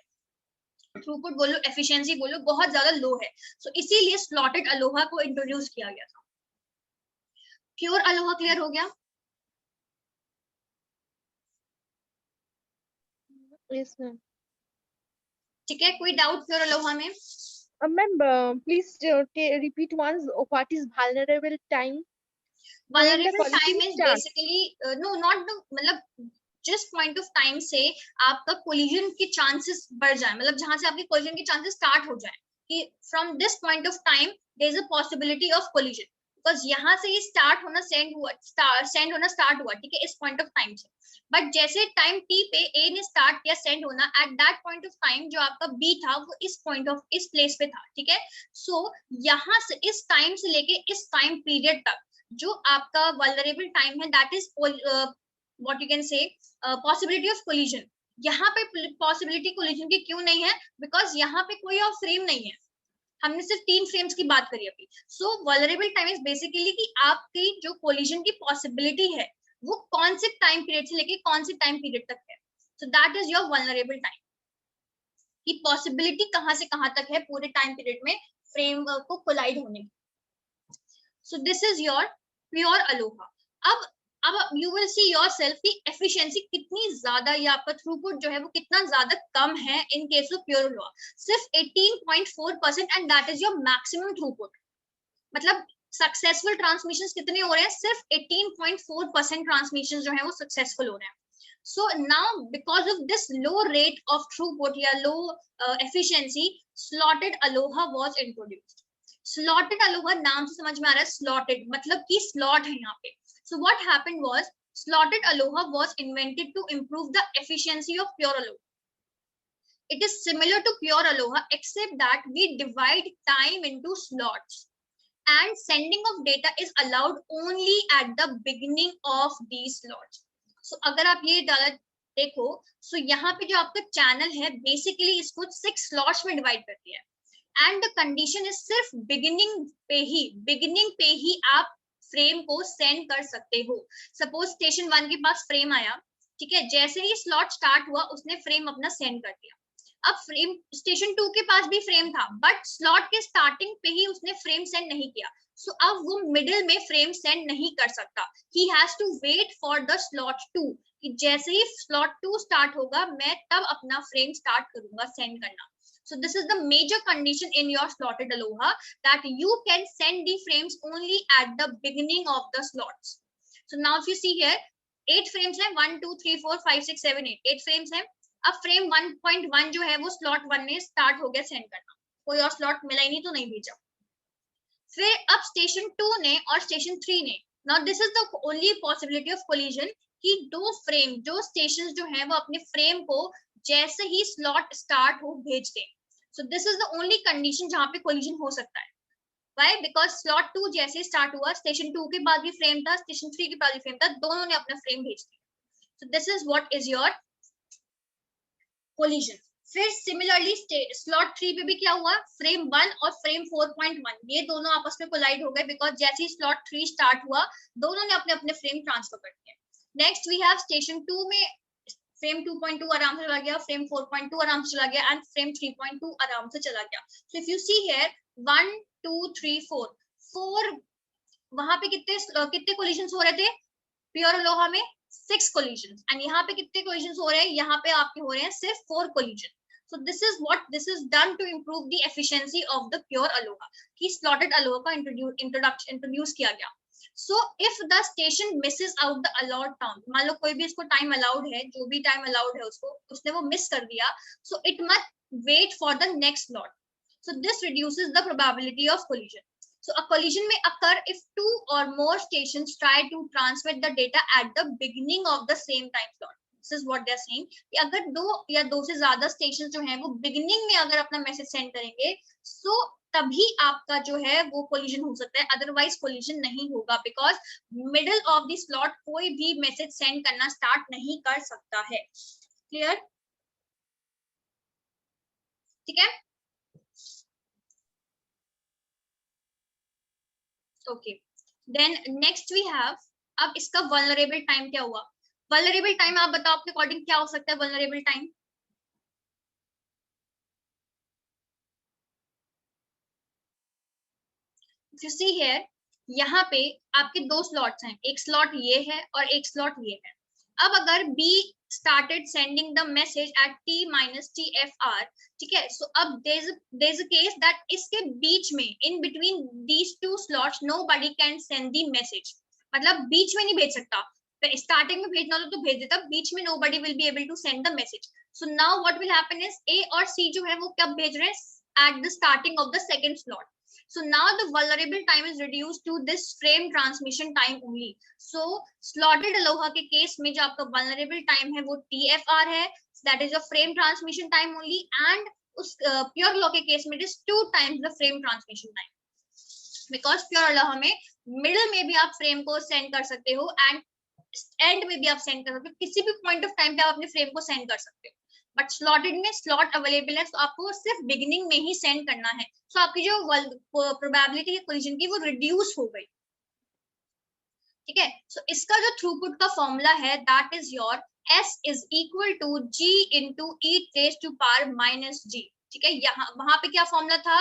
थ्रूपुट बोलो, एफिशिएंसी बोलो, बहुत ज्यादा लो है. सो इसीलिए स्लॉटेड अलोहा को इंट्रोड्यूस किया गया था. प्योर अलोहा क्लियर हो गया? Yes, ma'am. ठीक है. कोई डाउट प्योर अलोहा में? Ma'am, please repeat once. What is vulnerable time? Vulnerable time is basically no, not the, मतलब जिस पॉइंट ऑफ टाइम से आपका कोलिजन के चांसेस बढ़ जाए, मतलब जहां से आपके कोलिजन के चांसेस स्टार्ट हो जाए, कि from this point of time there is a possibility of collision, because यहाँ से ये स्टार्ट होना सेंड होना स्टार्ट हुआ, ठीक है, इस पॉइंट ऑफ टाइम से। बट जैसे टाइम टी पे ए ने स्टार्ट किया सेंड होना, eight that point of time जो आपका बी था वो इस प्लेस पे था, ठीक है। सो यहाँ से इस टाइम से लेके इस टाइम पीरियड तक जो आपका वल्नरेबल टाइम है, that is what you can से पॉसिबिलिटी ऑफ कोलिजन। यहाँ पे पॉसिबिलिटी कोलिजन की क्यों नहीं है, बिकॉज यहाँ पे कोई और फ्रेम नहीं है, हमने सिर्फ 3 फ्रेम्स की बात करी अभी। सो वल्नरेबल टाइम इज बेसिकली कि आपकी जो कोलिजन की पॉसिबिलिटी है वो कौन से टाइम पीरियड से लेके कौन से टाइम पीरियड तक है। So that is your vulnerable time, कि पॉसिबिलिटी कहां से कहां तक है पूरे टाइम पीरियड में फ्रेम को कोलाइड होने की। सो this is your pure Aloha. अब यू विल सी योरसेल्फ की एफिशिएंसी कितनी ज्यादा, या आपका थ्रूपुट जो है वो कितना ज्यादा कम है in case of pure Aloha, सिर्फ 18.4%, and that is your maximum throughput. मतलब सक्सेसफुल ट्रांसमिशंस कितने हो रहे हैं, सिर्फ 18.4% ट्रांसमिशंस जो है वो सक्सेसफुल हो रहे हैं। So now because of this low rate of throughput या low efficiency, slotted ALOHA was introduced. Slotted ALOHA नाम से समझ में आ रहा है, slotted मतलब कि slot है यहाँ पे। So what happened was slotted ALOHA was invented to improve the efficiency of pure ALOHA. It is similar to pure ALOHA except that we divide time into slots and sending of data is allowed only at the beginning of these slots. So अगर आप ये देखो, so यहाँ पे जो आपका channel है basically इसको 6 स्लॉट्स में डिवाइड कर दिया है, एंड द कंडीशन इज सिर्फ बिगिनिंग पे ही आप फ्रेम को सेंड कर सकते हो। सपोज स्टेशन 1 के पास फ्रेम आया, ठीक है, जैसे ही स्लॉट स्टार्ट हुआ उसने फ्रेम अपना सेंड कर दिया। अब फ्रेम स्टेशन 2 के पास भी फ्रेम था, बट स्लॉट के स्टार्टिंग पे ही उसने फ्रेम सेंड नहीं किया, सो अब वो मिडिल में फ्रेम सेंड नहीं कर सकता। He has to wait for the slot 2, कि जैसे ही स्लॉट 2 स्टार्ट होगा मैं तब अपना फ्रेम स्टार्ट करूंगा सेंड करना। So this is the major condition in your slotted ALOHA, that you can send the frames only at the beginning of the slots. So now if you see here 8 frames है, 1 2 3 4 5 6 7 8 frames है। अब frame 1.1 जो है वो slot 1 में start हो गया send करना, कोई और स्लॉट मिला ही नहीं तो नहीं भेजा। फिर अब स्टेशन 2 ने और स्टेशन 3 ने, now this is the only possibility of collision, कि दो फ्रेम जो स्टेशंस जो हैं वो अपने फ्रेम को जैसे ही स्लॉट स्टार्ट हो भेज दें। सो this is the only condition जहां पे कोलिजन हो सकता है। व्हाई? बिकॉज स्लॉट 2 जैसे स्टार्ट हुआ, स्टेशन 2 के बाद भी फ्रेम था, स्टेशन 3 के बाद भी फ्रेम था, दोनों ने अपना फ्रेम भेज दिया। सो this is what is your collision. फिर सिमिलरली स्लॉट 3 पे भी क्या हुआ, फ्रेम 1 और फ्रेम 4.1 ये दोनों आपस में कोलाइड हो गए, बिकॉज जैसे ही स्लॉट 3 स्टार्ट हुआ दोनों ने अपने अपने फ्रेम ट्रांसफर कर दिए। नेक्स्ट वी हैव स्टेशन 2 में फ्रेम 2.2 आराम से चला गया, फ्रेम 4.2 आराम से चला गया, एंड फ्रेम 3.2 आराम से चला गया। So if you see here 1 2 3 4 वहां पे कितने कोलिजन्स हो रहे थे प्योर अलोहा में, 6 कोलिजन्स, एंड यहाँ पे कितने कोलिजन्स हो रहे हैं, यहाँ पे आपके हो रहे हैं सिर्फ 4 collision. So this is done to improve the efficiency of the pure ALOHA, कि slotted ALOHA का introduce किया गया। So if the station misses out the allowed time, मान लो कोई भी इसको टाइम अलाउड है, जो भी टाइम अलाउड है उसने वो मिस कर दिया, so it must wait for the next slot. So this reduces the probability of collision. So a collision may occur if 2 or more stations try to transmit the data at the beginning of the same time slot. This is what they are saying, कि अगर 2 या 2 से ज्यादा station जो हैं वो beginning में अगर अपना मैसेज सेंड करेंगे, so तभी आपका जो है वो कोलिजन हो सकता है, अदरवाइज कोलिजन नहीं होगा, because middle of the slot कोई भी मैसेज सेंड करना स्टार्ट नहीं कर सकता है। क्लियर? ठीक है, okay. Then next we have, अब इसका वल्नरेबल टाइम क्या हुआ। वल्नरेबल टाइम आप बताओ आपके अकॉर्डिंग क्या हो सकता है vulnerable time. If you see here, यहाँ पे आपके 2 स्लॉट्स हैं, एक स्लॉट ये है और एक स्लॉट ये है। अब अगर B started sending the message at T minus TFR, ठीक है, so अब there's a case that इसके बीच में in between these 2 slots nobody can send the message, मतलब बीच में नहीं भेज सकता, स्टार्टिंग में भेजना तो भेज देता, बीच में nobody will be able to send the message. So now what will happen is A और C जो है वो कब भेज रहे हैं at the starting of the second slot. So now the vulnerable time is reduced to this frame transmission time only. So slotted ALOHA के case में जो आपका vulnerable time है वो TFR है, that is a frame transmission time only, and उस pure ALOHA के case में it is 2 times the frame transmission time. Because pure ALOHA में मिडिल में भी आप फ्रेम को सेंड कर सकते हो एंड एंड में भी आप सेंड कर सकते हो, किसी भी पॉइंट ऑफ टाइम पे आप अपने फ्रेम को सेंड कर सकते हो. बट स्लॉटेड में स्लॉट अवेलेबल है, तो आपको सिर्फ बिगिनिंग में ही सेंड करना है. तो आपकी जो प्रोबेबिलिटी है कोलिजन की वो रिड्यूस हो गई. ठीक है. सो इसका जो थ्रूपुट का फॉर्मूला है that is your S is equal to G into E raised to power minus G. ठीक है. यहाँ वहां पे क्या फॉर्मूला था,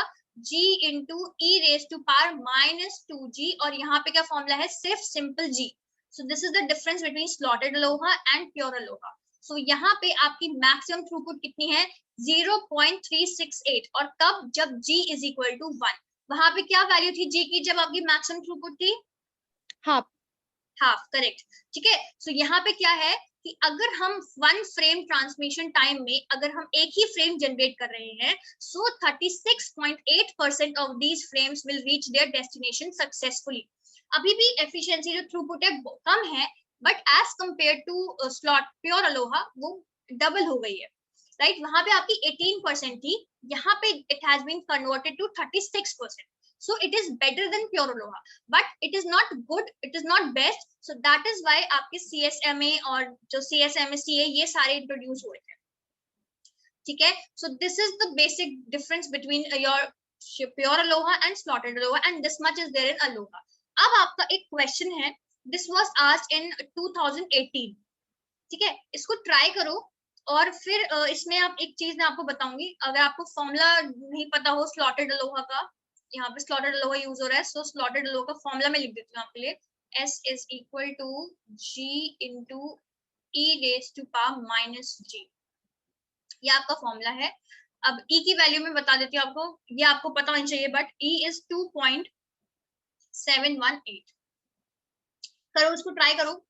G into E raised to power minus 2G, और यहाँ पे क्या फॉर्मूला है, सिर्फ simple G. So this is the difference between slotted ALOHA and pure ALOHA. So यहाँ पे आपकी maximum throughput कितनी है, 0.368, और कब, जब G is equal to 1. वहां पे क्या वैल्यू थी G की जब आपकी maximum throughput थी, हाफ करेक्ट. ठीक है. सो यहाँ पे क्या है कि अगर हम 1 फ्रेम ट्रांसमिशन टाइम में अगर हम एक ही फ्रेम जनरेट कर रहे हैं, so 36.8% of these frames will reach their destination successfully. अभी भी एफिशिएंसी जो थ्रूपुट है कम है, but as compare to slot pure ALOHA वो डबल हो गई है. राइट. वहां पे आपकी 18% थी, यहाँ पे it has been converted to 36%. So it is better than pure ALOHA, but it is not good, it is not best. So that is why आपके CSMA और जो CSMA CA ये सारे इंट्रोड्यूस हुए थे. ठीक है. So this is the basic difference between your pure ALOHA and slotted ALOHA, and this much is there in ALOHA. अब आपका एक क्वेश्चन है, this was asked in 2018. ठीक है. इसको ट्राई करो, और फिर इसमें आप एक चीज मैं आपको बताऊंगी, अगर आपको फॉर्मूला नहीं पता हो स्लॉटेड ALOHA का, यहाँ पे स्लॉटेड ALOHA यूज हो रहा है, सो स्लॉटेड ALOHA का फॉर्मूला मैं लिख देती हूँ आपके लिए, S is equal to G into E raised to power minus G. ये आपका फॉर्मूला है. अब E की वैल्यू में बता देती हूँ आपको, ये आपको पता होना चाहिए, बट E is 2.718. करो, उसको ट्राई करो.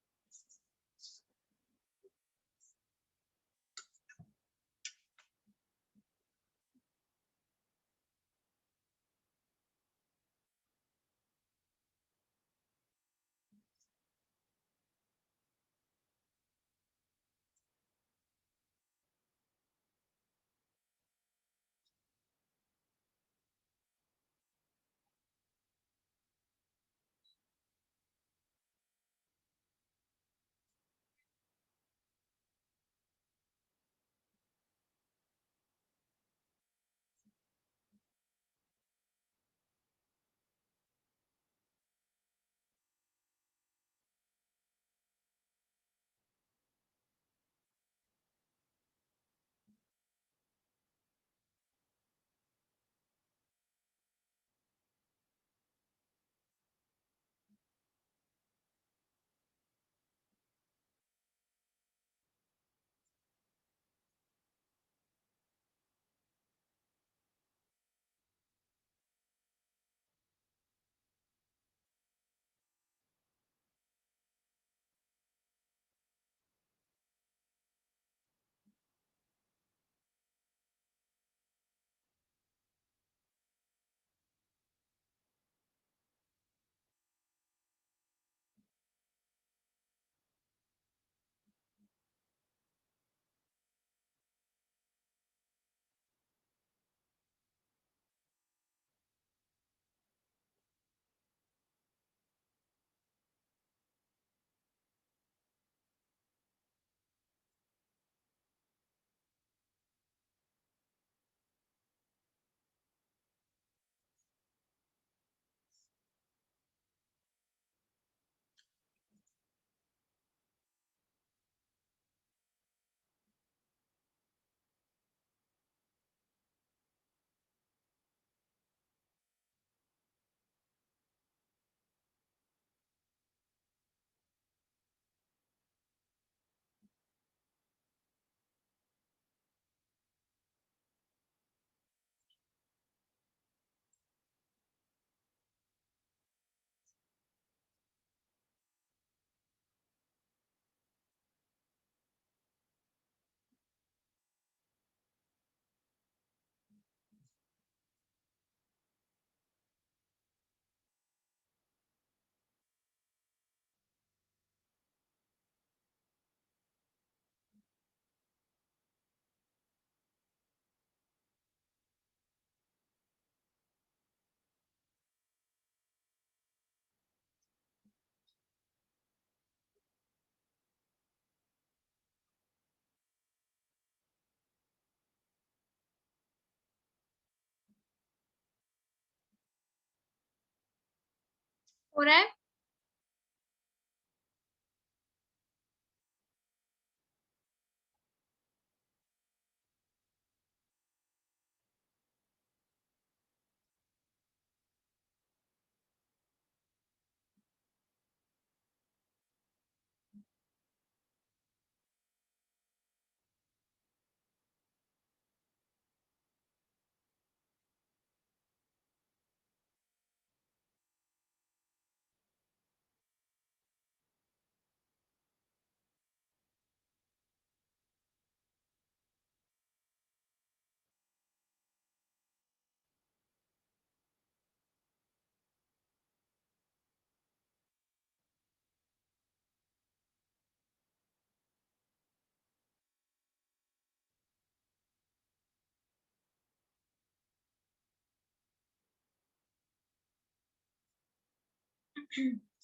हो रहा है?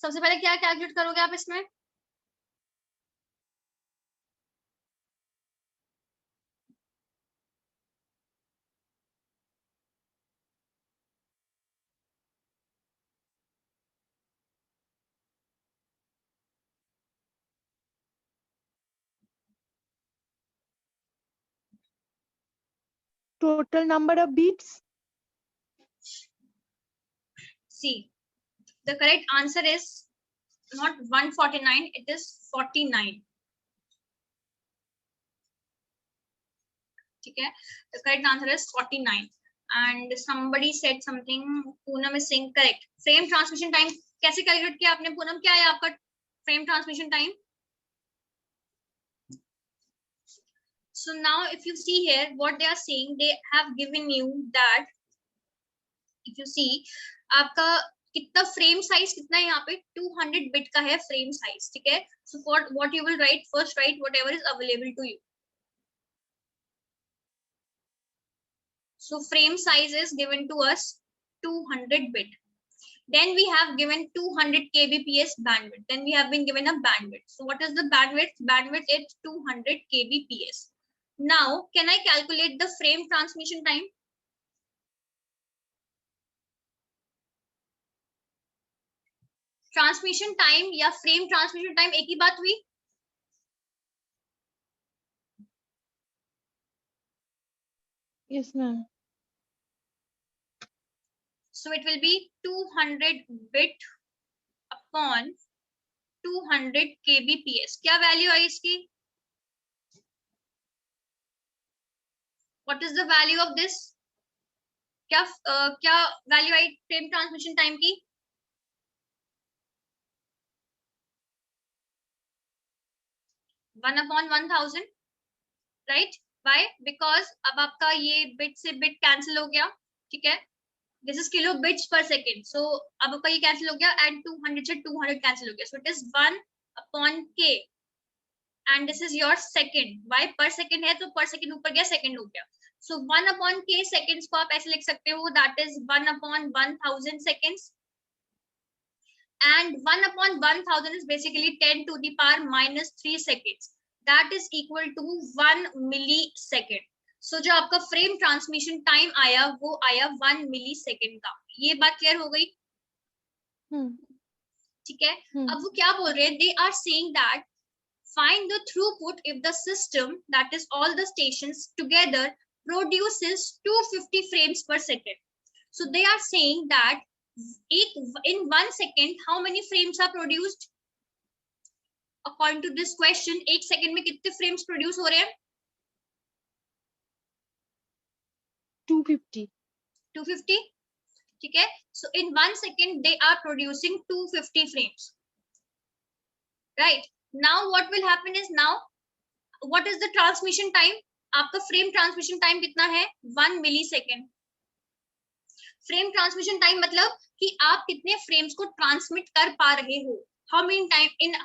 सबसे पहले क्या कैलकुलेट करोगे आप इसमें? Total number of bits. See, the correct answer is not 149, it is 49. ठीक है, the correct answer is 49. And somebody said something, Poonam is saying correct. Frame transmission time कैसे कैलकुलेट किया आपने पूनम? क्या है आपका frame transmission time? So now if you see here what they are saying, they have given you that if you see आपका कितना frame size कितना है यहाँ पे 200 बिट का है फ्रेम साइज. ठीक है, so for what you will write, first write whatever is available to you. So frame size is given to us 200 bit. Then we have given 200 kbps bandwidth. Then we have been given a bandwidth. So what is the bandwidth? Bandwidth is 200 kbps. Now can I calculate the frame transmission time? Transmission time या frame transmission time एक ही बात हुई? Yes, ma'am. So it will be 200 bit upon 200 kbps. क्या value आई इसकी? What is the value of this? क्या value आई frame transmission time की? 1/1000, right? Y? Because अब आपका ये बिट से बिट कैंसिल हो गया. ठीक है, दिस इज किलो बिट्स पर सेकेंड. सो अब आपका ये कैंसिल हो गया एंड 200 से 200 कैंसिल हो गया. So it is 1/k and this is your second. Why? Per second है तो पर सेकेंड ऊपर गया, सेकेंड हो गया. सो 1/k सेकेंड्स को आप ऐसे लिख सकते हो, that is 1/1000 seconds. And 1/1000 is basically 10 to the power minus 3 seconds. That is equal to 1 millisecond. So जो आपका फ्रेम ट्रांसमिशन टाइम आया वो आया 1 मिलीसेकेंड का. ये बात क्लियर हो गई? ठीक है. अब वो क्या बोल रहे हैं? They are saying that find the throughput if the system, that is all the stations together, produces 250 frames per second. So they are saying that in 1 second how many frames are produced? According to this question, 1 second में कितने frames produce हो रहे हैं? 250. 250. ठीक है. So in 1 second they are producing 250 frames. Right. Now what will happen is, now what is the transmission time? आपका frame transmission time कितना है? 1 millisecond. फ्रेम ट्रांसमिशन टाइम मतलब कि आप कितने फ्रेम्स को ट्रांसमिट कर पा रहे हो. How many time in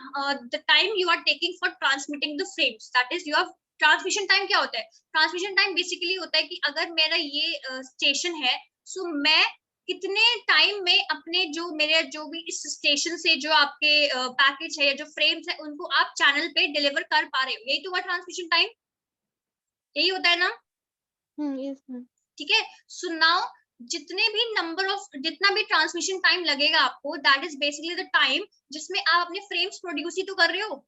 the time you are taking for transmitting the frames, that is your transmission time. क्या होता है ट्रांसमिशन टाइम? बेसिकली होता है कि अगर मेरा ये स्टेशन है, सो मैं कितने टाइम में अपने जो भी इस स्टेशन से जो आपके पैकेज है या जो फ्रेम्स है उनको आप चैनल पे डिलीवर कर पा रहे हो. यही तो हुआ ट्रांसमिशन टाइम. यही होता है ना? Yes, ma'am. ठीक है. सो नाउ जितने भी नंबर ऑफ, जितना भी ट्रांसमिशन टाइम लगेगा आपको, that is basically the time जिसमें आप अपने फ्रेम्स प्रोड्यूस ही तो कर रहे हो।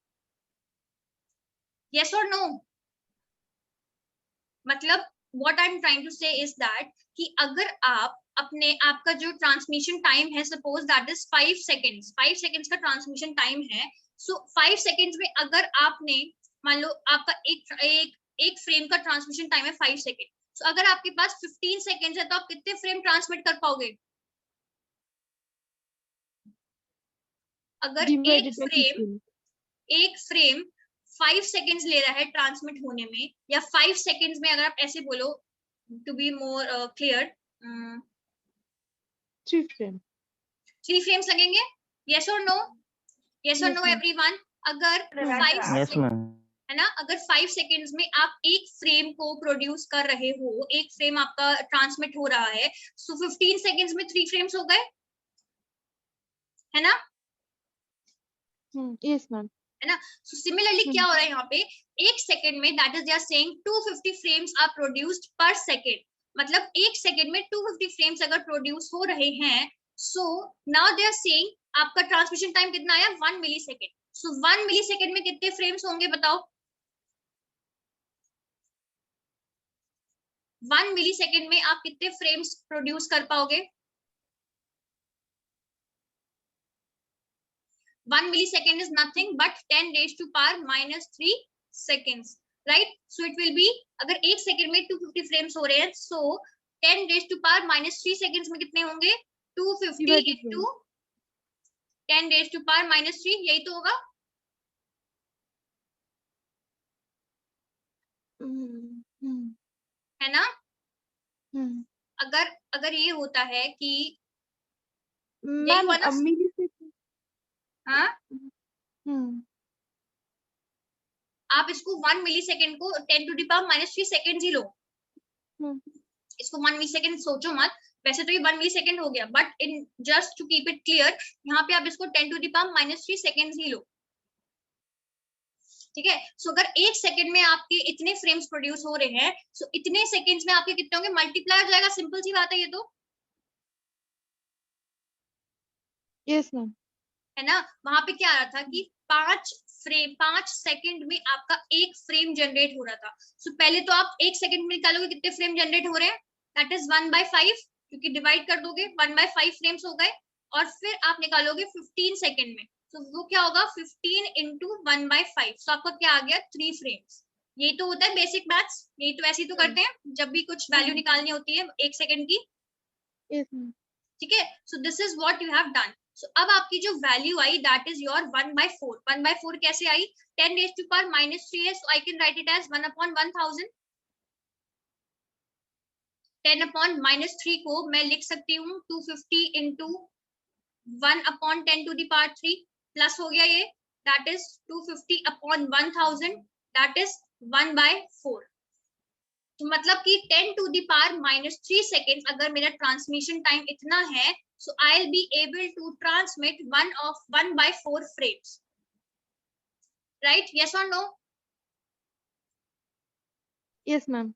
Yes or no? मतलब what I am trying to say is that कि अगर आप अपने, आपका जो ट्रांसमिशन टाइम है, suppose that is 5 seconds, 5 seconds का ट्रांसमिशन टाइम है। सो 5 सेकेंड्स में अगर आपने, मान लो आपका एक फ्रेम का ट्रांसमिशन टाइम है 5 सेकेंड, तो अगर आपके पास 15 सेकेंड्स है तो आप कितने फ्रेम ट्रांसमिट कर पाओगे? अगर एक फ्रेम 5 सेकेंड्स ले रहा है ट्रांसमिट होने में, या 5 सेकेंड्स में, अगर आप ऐसे बोलो to be more clear, 3 frames लगेंगे। Yes or no? Yes or no everyone? अगर 5 है ना, अगर 5 सेकेंड्स में आप एक फ्रेम को प्रोड्यूस कर रहे हो, एक फ्रेम आपका ट्रांसमिट हो रहा है, सो 15 सेकेंड्स में 3 फ्रेम्स हो गए, है ना? Yes ma'am. है ना? सो सिमिलरली क्या हो रहा है यहाँ पे, एक सेकेंड में, that is they are saying 250 frames are produced per second. मतलब एक सेकेंड में 250 फ्रेम्स अगर प्रोड्यूस हो रहे हैं, so now they are saying आपका ट्रांसमिशन टाइम कितना आया? 1 मिली सेकेंड। सो 1 मिली सेकेंड में कितने फ्रेम्स होंगे बताओ? 1 मिली सेकेंड में आप कितने फ्रेम्स प्रोड्यूस कर पाओगे? 1 millisecond is nothing but 10 raised to power minus 3 seconds, right? So it will be, अगर एक सेकेंड में 250 फ्रेम्स हो रहे हैं, so 10 raised to power minus 3 seconds में कितने होंगे? 250 into 10 raised to power minus 3, यही तो होगा। है ना? अगर ये होता है कि यही हुआ ना? हाँ, आप इसको 1 मिली सेकेंड को 10 to the power minus 3 seconds ही लो। इसको 1 मिली सेकेंड सोचो मत, वैसे तो ये 1 मिली सेकेंड हो गया, but in just to keep it clear, यहाँ पे आप इसको 10 to the power minus 3 seconds ही लो। ठीक है? सो अगर एक सेकेंड में आपके इतने फ्रेम्स प्रोड्यूस हो रहे हैं, सो इतने सेकेंड्स में आपके कितने होंगे? मल्टीप्लाई हो जाएगा, सिंपल सी बात है ये तो। Yes ma'am. है ना? वहां पे क्या आ रहा था कि 5 सेकेंड में आपका एक फ्रेम जनरेट हो रहा था। सो पहले तो आप एक सेकेंड में निकालोगे कितने फ्रेम जनरेट हो रहे हैं, दैट इज 1/5, क्योंकि डिवाइड कर दोगे 1/5 फ्रेम्स हो गए, और फिर आप निकालोगे 15 सेकेंड में, तो वो क्या होगा? 15 into 1/5, तो आपका क्या आ गया? 3 फ्रेम्स। यही तो होता है बेसिक मैथ्स, यही तो ऐसे ही तो करते हैं जब भी कुछ वैल्यू निकालनी होती है एक सेकेंड की। ठीक है? So this is what you have done. So अब आपकी जो वैल्यू आई, दैट इज योर 1/4। 1/4 कैसे आई? 10 raised to power minus 3 है, so I can write it as 1/1000। 10/-3 को मैं लिख सकती हूँ 250 into 1/10 to the power 3, plus हो गया ये, दैट इज 250/1000, दैट इज 1/4। तो मतलब कि 10 to the power minus 3 seconds अगर मेरा ट्रांसमिशन टाइम इतना है, so I'll be able to transmit 1/4 frames, right? Yes or no? Yes ma'am।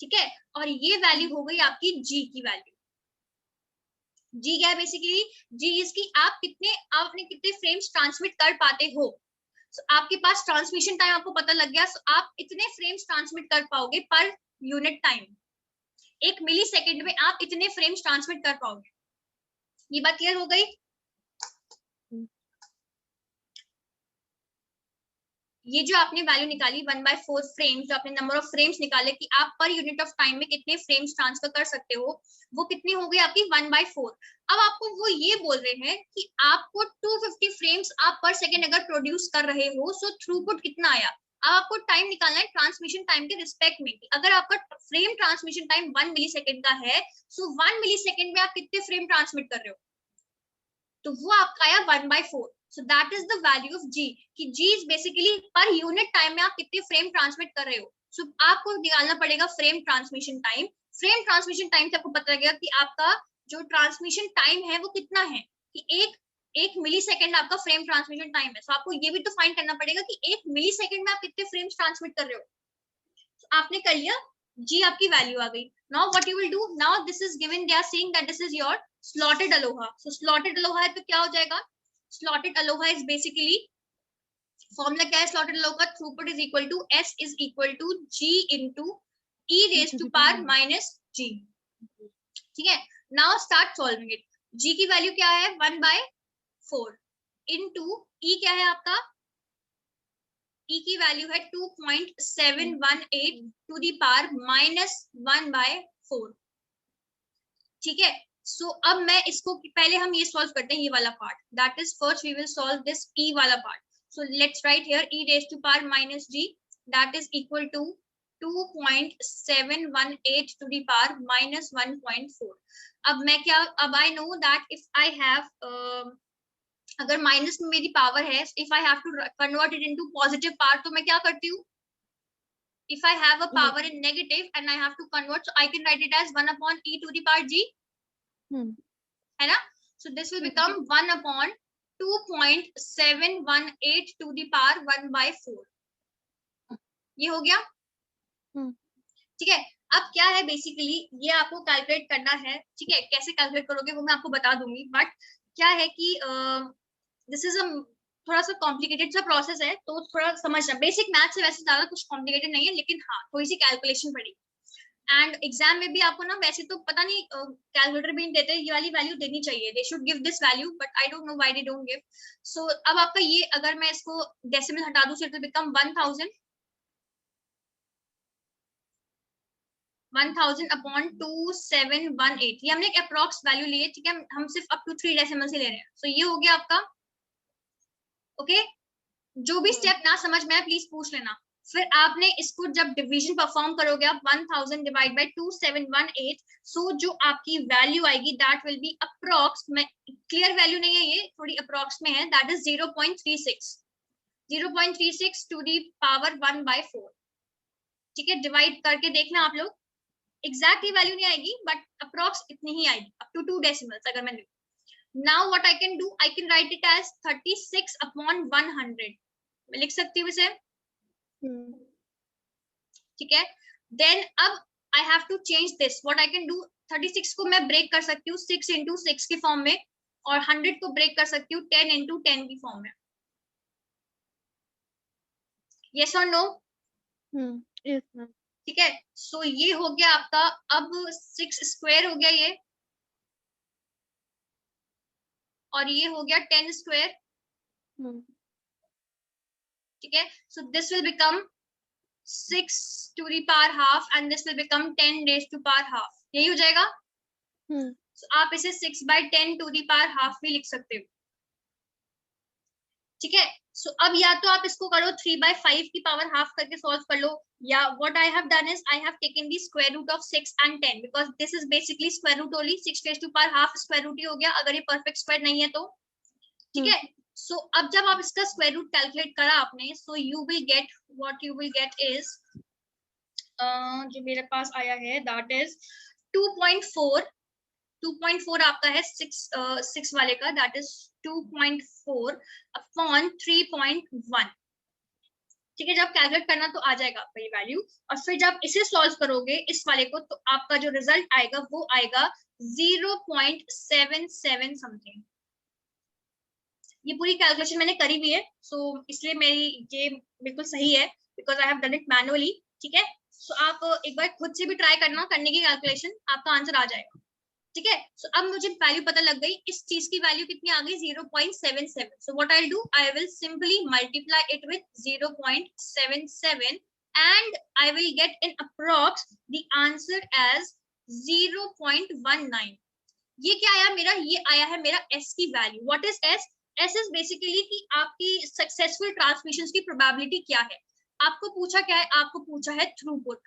ठीक है? और ये वैल्यू हो गई आपकी G की वैल्यू। G क्या है बेसिकली? G इसकी आप अपने कितने फ्रेम्स ट्रांसमिट कर पाते हो। so, आपके पास ट्रांसमिशन टाइम आपको पता लग गया, so आप इतने फ्रेम्स ट्रांसमिट कर पाओगे पर यूनिट टाइम। 1 मिली सेकेंड में आप इतने फ्रेम्स ट्रांसमिट कर पाओगे। ये बात क्लियर हो गई? ये जो आपने वैल्यू निकाली 1/4 फ्रेम्स, जो आपने नंबर ऑफ फ्रेम्स निकाले कि आप पर यूनिट ऑफ टाइम में कितने फ्रेम्स ट्रांसफर कर सकते हो, वो कितनी हो गई आपकी? 1/4। अब आपको वो ये बोल रहे हैं कि आपको 250 फ्रेम्स आप पर सेकेंड अगर प्रोड्यूस कर रहे हो, सो थ्रूपुट कितना आया? अब आपको टाइम निकालना है ट्रांसमिशन टाइम के रिस्पेक्ट में। अगर आपका फ्रेम ट्रांसमिशन टाइम 1 मिली सेकेंड का है, सो 1 मिली सेकेंड में आप कितने फ्रेम ट्रांसमिट कर रहे हो? तो वो आपका आया 1/4। So that is the value of G, कि G is basically per unit time में आप कितने फ्रेम ट्रांसमिट कर रहे हो। So आपको निकालना पड़ेगा frame transmission time. Frame transmission time से आपको पता लगेगा कि आपका जो ट्रांसमिशन टाइम है वो कितना है, कि एक मिली सेकेंड आपका फ्रेम ट्रांसमिशन टाइम है। So आपको ये भी तो फाइंड करना पड़ेगा कि 1 मिली सेकेंड में आप कितने फ्रेम्स ट्रांसमिट कर रहे हो। So आपने कर लिया G आपकी वैल्यू आ गई. Now what you will do? Now this is given. They are saying that this is your slotted ALOHA. So slotted ALOHA है तो क्या हो जाएगा? Slotted ALOHA is basically formula क्या है slotted ALOHA का? Throughput is equal to S is equal to G into E raised to power minus G. ठीक है. Now start solving it. G की वैल्यू क्या है? 1/4 into E क्या है आपका? E की वैल्यू है 2.718 टू दी पावर माइनस 1/4. ठीक है. सो अब मैं इसको पहले हम ये सॉल्व करते हैं ये वाला part. That is first we will solve this E वाला part. So let's write here E raise to power minus G that is equal to 2.718 to the power minus 1.4. अब मैं क्या, अब I know that if I have अगर minus में मेरी power है, if I have to convert it into positive power, तो मैं क्या करती हूँ? If I have a power in negative and I have to convert, so I can write it as 1/e to the power g, है ना? So this will become 1/2.718 to the power 1/4. ये हो गया. ठीक है. अब क्या है बेसिकली ये आपको कैलकुलेट करना है. ठीक है. कैसे कैलकुलेट करोगे वो मैं आपको बता दूंगी, बट क्या है कि दिस इज अ थोड़ा सा कॉम्प्लिकेटेड सा प्रोसेस है, तो थोड़ा समझना. बेसिक मैथ से वैसे ज्यादा कुछ कॉम्प्लिकेटेड नहीं है, लेकिन हाँ थोड़ी सी कैलकुलेशन पड़ी. एंड एग्जाम में भी आपको ना वैसे तो पता नहीं कैलकुलेटर भी नहीं देते, ये वाली वैल्यू देनी चाहिए. They should give this value, but I don't know why they don't give. So अब आपका ये अगर मैं इसको डेसिमल हटा दूं, सो इट विल बिकम 1000/2718. ये हमने एक अप्रॉक्स वैल्यू ली है. ठीक है. हम सिर्फ अप टू 3 डेसिमल से ले रहे हैं. सो ये हो गया आपका. ओके. जो भी स्टेप ना समझ में आए प्लीज पूछ लेना. फिर आपने इसको जब डिवीजन परफॉर्म करोगे आप 1000 डिवाइड बाय 2718, सो जो आपकी वैल्यू आएगी दैट विल बी अप्रॉक्स, में क्लियर वैल्यू नहीं है ये, थोड़ी अप्रॉक्स में है, that is 0.36 to the power 1/4. ठीक है. डिवाइड करके देखना आप लोग, एग्जैक्टली वैल्यू नहीं आएगी बट अप्रॉक्स इतनी ही आएगी, अप टू 2 डेसिमल्स अगर मैं. Now what I can do, I can write it as 36/100. मैं लिख सकती हूँ इसे. ठीक है. देन अब I have to change this. What I can do, 36 को मैं ब्रेक कर सकती हूँ 6 into 6 की फॉर्म में, और 100 को ब्रेक कर सकती हूँ 10 into 10 की फॉर्म में. Yes or no? Yes ma'am. ठीक है. सो ये हो गया आपका. अब 6 स्क्वायर हो गया ये, और ये हो गया 10 स्क्वायर. ठीक है. So this will become 6 to the power half and this will become 10 raised to power half. यही हो जाएगा. So आप इसे 6/10 to the power half भी लिख सकते हो. ठीक है. सो अब या तो आप इसको करो 3/5 की पावर हाफ करके सॉल्व कर लो, या what I have done is I have taken the square root of 6 and 10 because this is basically square root only. 6 raised to power half square root ही हो गया अगर ये परफेक्ट स्क्वायर नहीं है तो. ठीक है. सो अब जब आप इसका स्क्वायर रूट कैलकुलेट करा आपने, so you will get, what you will get is जो मेरे पास आया है दैट इज 2.4 आपका है 6 वाले का, दैट इज 2.4/3.1. ठीक है. जब कैलकुलेट करना तो आ जाएगा आपका ये वैल्यू, और फिर जब इसे सॉल्व करोगे इस वाले को, तो आपका जो रिजल्ट आएगा वो आएगा 0.77 समथिंग. ये पूरी कैलकुलेशन मैंने करी हुई है, सो इसलिए मेरी ये बिल्कुल सही है because I have done it manually. ठीक है. सो आप एक बार खुद से भी ट्राई करना करने की कैलकुलेशन, आपका आंसर आ जाएगा. ठीक है. सो अब मुझे वैल्यू पता लग गई, इस चीज की वैल्यू कितनी आ गई 0.77. So what I will do, I will simply multiply it with 0.77 and I will get in approx the answer as 0.19. ये क्या आया मेरा, ये आया है मेरा S की value. What is S? S is basically कि आपकी सक्सेसफुल ट्रांसमिशन की प्रोबेबिलिटी क्या है. आपको पूछा क्या है, आपको पूछा है थ्रूपुट.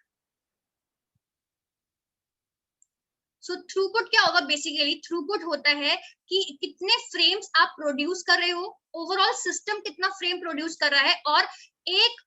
सो थ्रूपुट क्या होगा, बेसिकली थ्रूपुट होता है कि कितने फ्रेम्स आप प्रोड्यूस कर रहे हो, ओवरऑल सिस्टम कितना फ्रेम प्रोड्यूस कर रहा है, और एक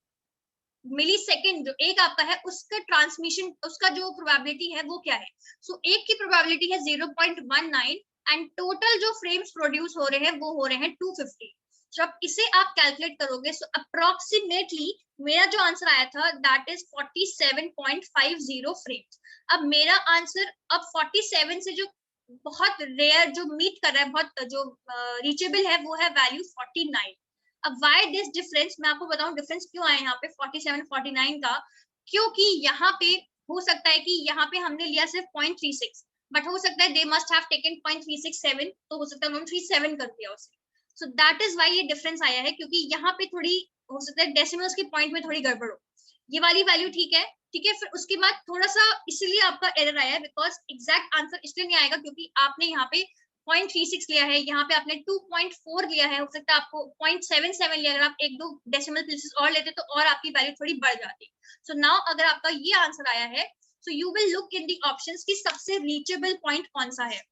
मिली सेकेंड जो एक आपका है उसका ट्रांसमिशन, उसका जो प्रोबेबिलिटी है वो क्या है. सो एक की प्रोबेबिलिटी है 0.19 एंड टोटल जो फ्रेम्स प्रोड्यूस हो रहे हैं वो हो रहे हैं 250. जब इसे आप कैलकुलेट करोगे सो अप्रोक्सीमेटली मेरा जो आंसर आया था दैट इज 47.50 फ्रेम्स। अब मेरा आंसर अब 47 से जो बहुत रेयर जो मीट कर रहा है, बहुत जो रीचेबल है, वो है वैल्यू 49। अब व्हाई दिस डिफरेंस, मैं आपको बताऊं डिफरेंस क्यों आया यहाँ पे 47 49 का, क्योंकि यहाँ पे हो सकता है कि यहाँ पे हमने लिया सिर्फ 0.36, बट हो सकता है दे मस्ट हैव टेकन 0.367, तो हो सकता है उन्होंने 37 कर दिया उसे। सो दैट इज व्हाई ये डिफरेंस आया है, क्योंकि यहाँ पे थोड़ी हो सकता है डेसिमल्स के पॉइंट में थोड़ी गड़बड़ हो। ये वाली वैल्यू ठीक है, ठीक है। फिर उसके बाद थोड़ा सा इसलिए आपका एरर आया है, बिकॉज एग्जैक्ट आंसर इसलिए नहीं आएगा क्योंकि आपने यहाँ पे 0.36 लिया है, यहाँ पे आपने 2.4 लिया है, हो सकता है आपको 0.77 लिया। अगर आप एक दो डेसिमल प्लेसेस और लेते तो और आपकी वैल्यू थोड़ी बढ़ जाती। सो नाउ अगर आपका ये आंसर आया है, so you will look in the options कि सबसे रीचेबल पॉइंट कौन सा है।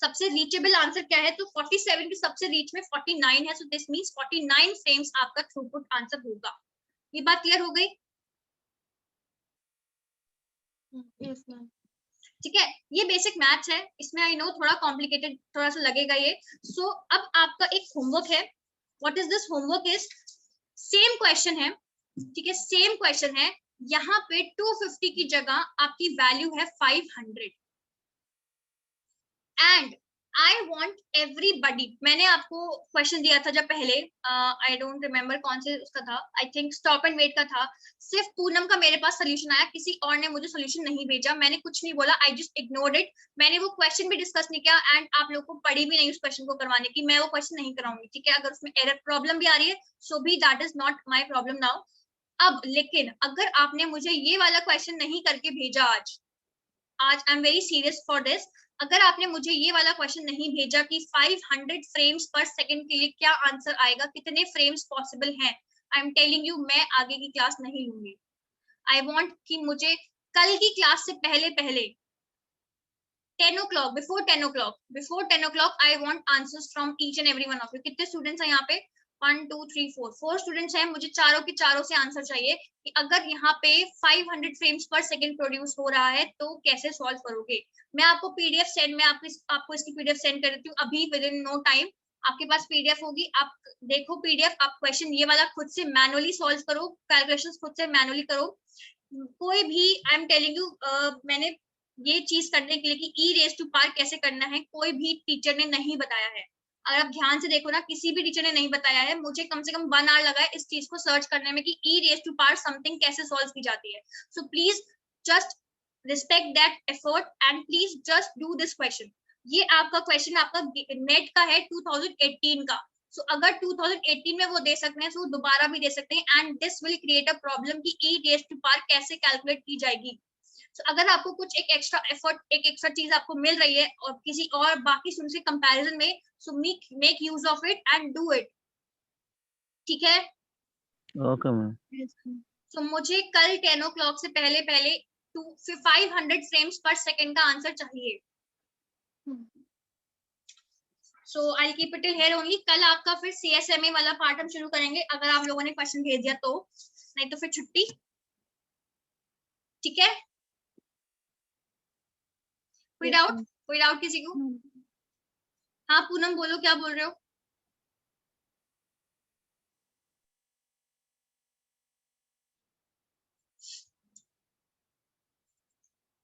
सबसे रीचेबल आंसर क्या है, तो 47 के सबसे रीच में 49 है, सो दिस मींस 49 फ्रेम्स आपका थ्रूपुट आंसर होगा। ये बात क्लियर हो गई? ठीक है, ये बेसिक मैथ्स है, इसमें आई नो थोड़ा कॉम्प्लिकेटेड थोड़ा सा लगेगा ये। सो अब आपका एक होमवर्क है। What is this homework is, same question है, ठीक है, सेम क्वेश्चन है। यहाँ पे 250 की जगह आपकी वैल्यू है 500 एंड आई वॉन्ट एवरीबडी। मैंने आपको क्वेश्चन दिया था जब पहले, आई डोंट रिमेम्बर कौन से उसका था, I think stop and wait का था। सिर्फ पूनम का मेरे पास सोल्यूशन आया, किसी और ने मुझे सोल्यूशन नहीं भेजा, मैंने कुछ नहीं बोला, आई जस्ट इग्नोर्ड इट। मैंने वो क्वेश्चन भी डिस्कस नहीं किया एंड आप लोग को पड़ी भी नहीं उस क्वेश्चन को करवाने की, मैं वो क्वेश्चन नहीं कराऊंगी, ठीक है। अगर उसमें एरर प्रॉब्लम भी आ रही है सो भी that is not my problem now. अब लेकिन अगर आपने मुझे ये वाला क्वेश्चन नहीं करके भेजा आज I am very serious for this, अगर आपने मुझे ये वाला क्वेश्चन नहीं भेजा कि 500 फ्रेम्स पर सेकंड के लिए क्या आंसर आएगा, कितने फ्रेम्स पॉसिबल हैं, आई एम टेलिंग यू मैं आगे की क्लास नहीं लूंगी। आई वांट कि मुझे कल की क्लास से पहले पहले 10 o'clock, before 10 o'clock I want answers from each and every one of you. कितने स्टूडेंट्स हैं यहाँ पे, 1 2 3 4 स्टूडेंट्स हैं। मुझे चारों के चारों से आंसर चाहिए कि अगर यहाँ पे 500 फ्रेम्स पर सेकंड प्रोड्यूस हो रहा है तो कैसे सॉल्व करोगे। मैं आपको पीडीएफ सेंड, मैं आपको इसकी पीडीएफ सेंड कर देती हूँ अभी, विद इन नो टाइम आपके पास पीडीएफ होगी, आप देखो पीडीएफ, आप क्वेश्चन ये वाला खुद से मैनुअली सॉल्व करो, कैलकुलेशंस खुद से मैनुअली करो। कोई भी आई एम टेलिंग यू, मैंने ये चीज करने के लिए कि ई रेज टू पावर कैसे करना है कोई भी टीचर ने नहीं बताया है। अगर आप ध्यान से देखो ना, किसी भी टीचर ने नहीं बताया है। मुझे कम से कम 1 आवर लगा है इस चीज को सर्च करने में कि e raise to power something कैसे सॉल्व की जाती है। So please just respect that effort and please just do this question. ये आपका क्वेश्चन आपका नेट का है 2018 का। सो अगर 2018 में वो दे सकते हैं तो दोबारा भी दे सकते हैं and this will create a problem कि ई रेज टू पावर कैसे कैलकुलेट की जाएगी। So, अगर आपको कुछ एक एक्स्ट्रा एफर्ट, एक एक्स्ट्रा चीज आपको मिल रही है और किसी और बाकी स्टूडेंट से कंपैरिजन में, so make use of it and do it, ठीक है। Okay ma'am. सो मुझे कल 10 o'clock से पहले पहले 500 फ्रेम्स पर सेकंड का आंसर चाहिए। So I keep it here only. कल आपका फिर CSMA वाला पार्ट हम शुरू करेंगे अगर आप लोगों ने क्वेश्चन भेज दिया तो, नहीं तो फिर छुट्टी, ठीक है। कोई डाउट किसी को? हाँ पूनम बोलो, क्या बोल रहे हो?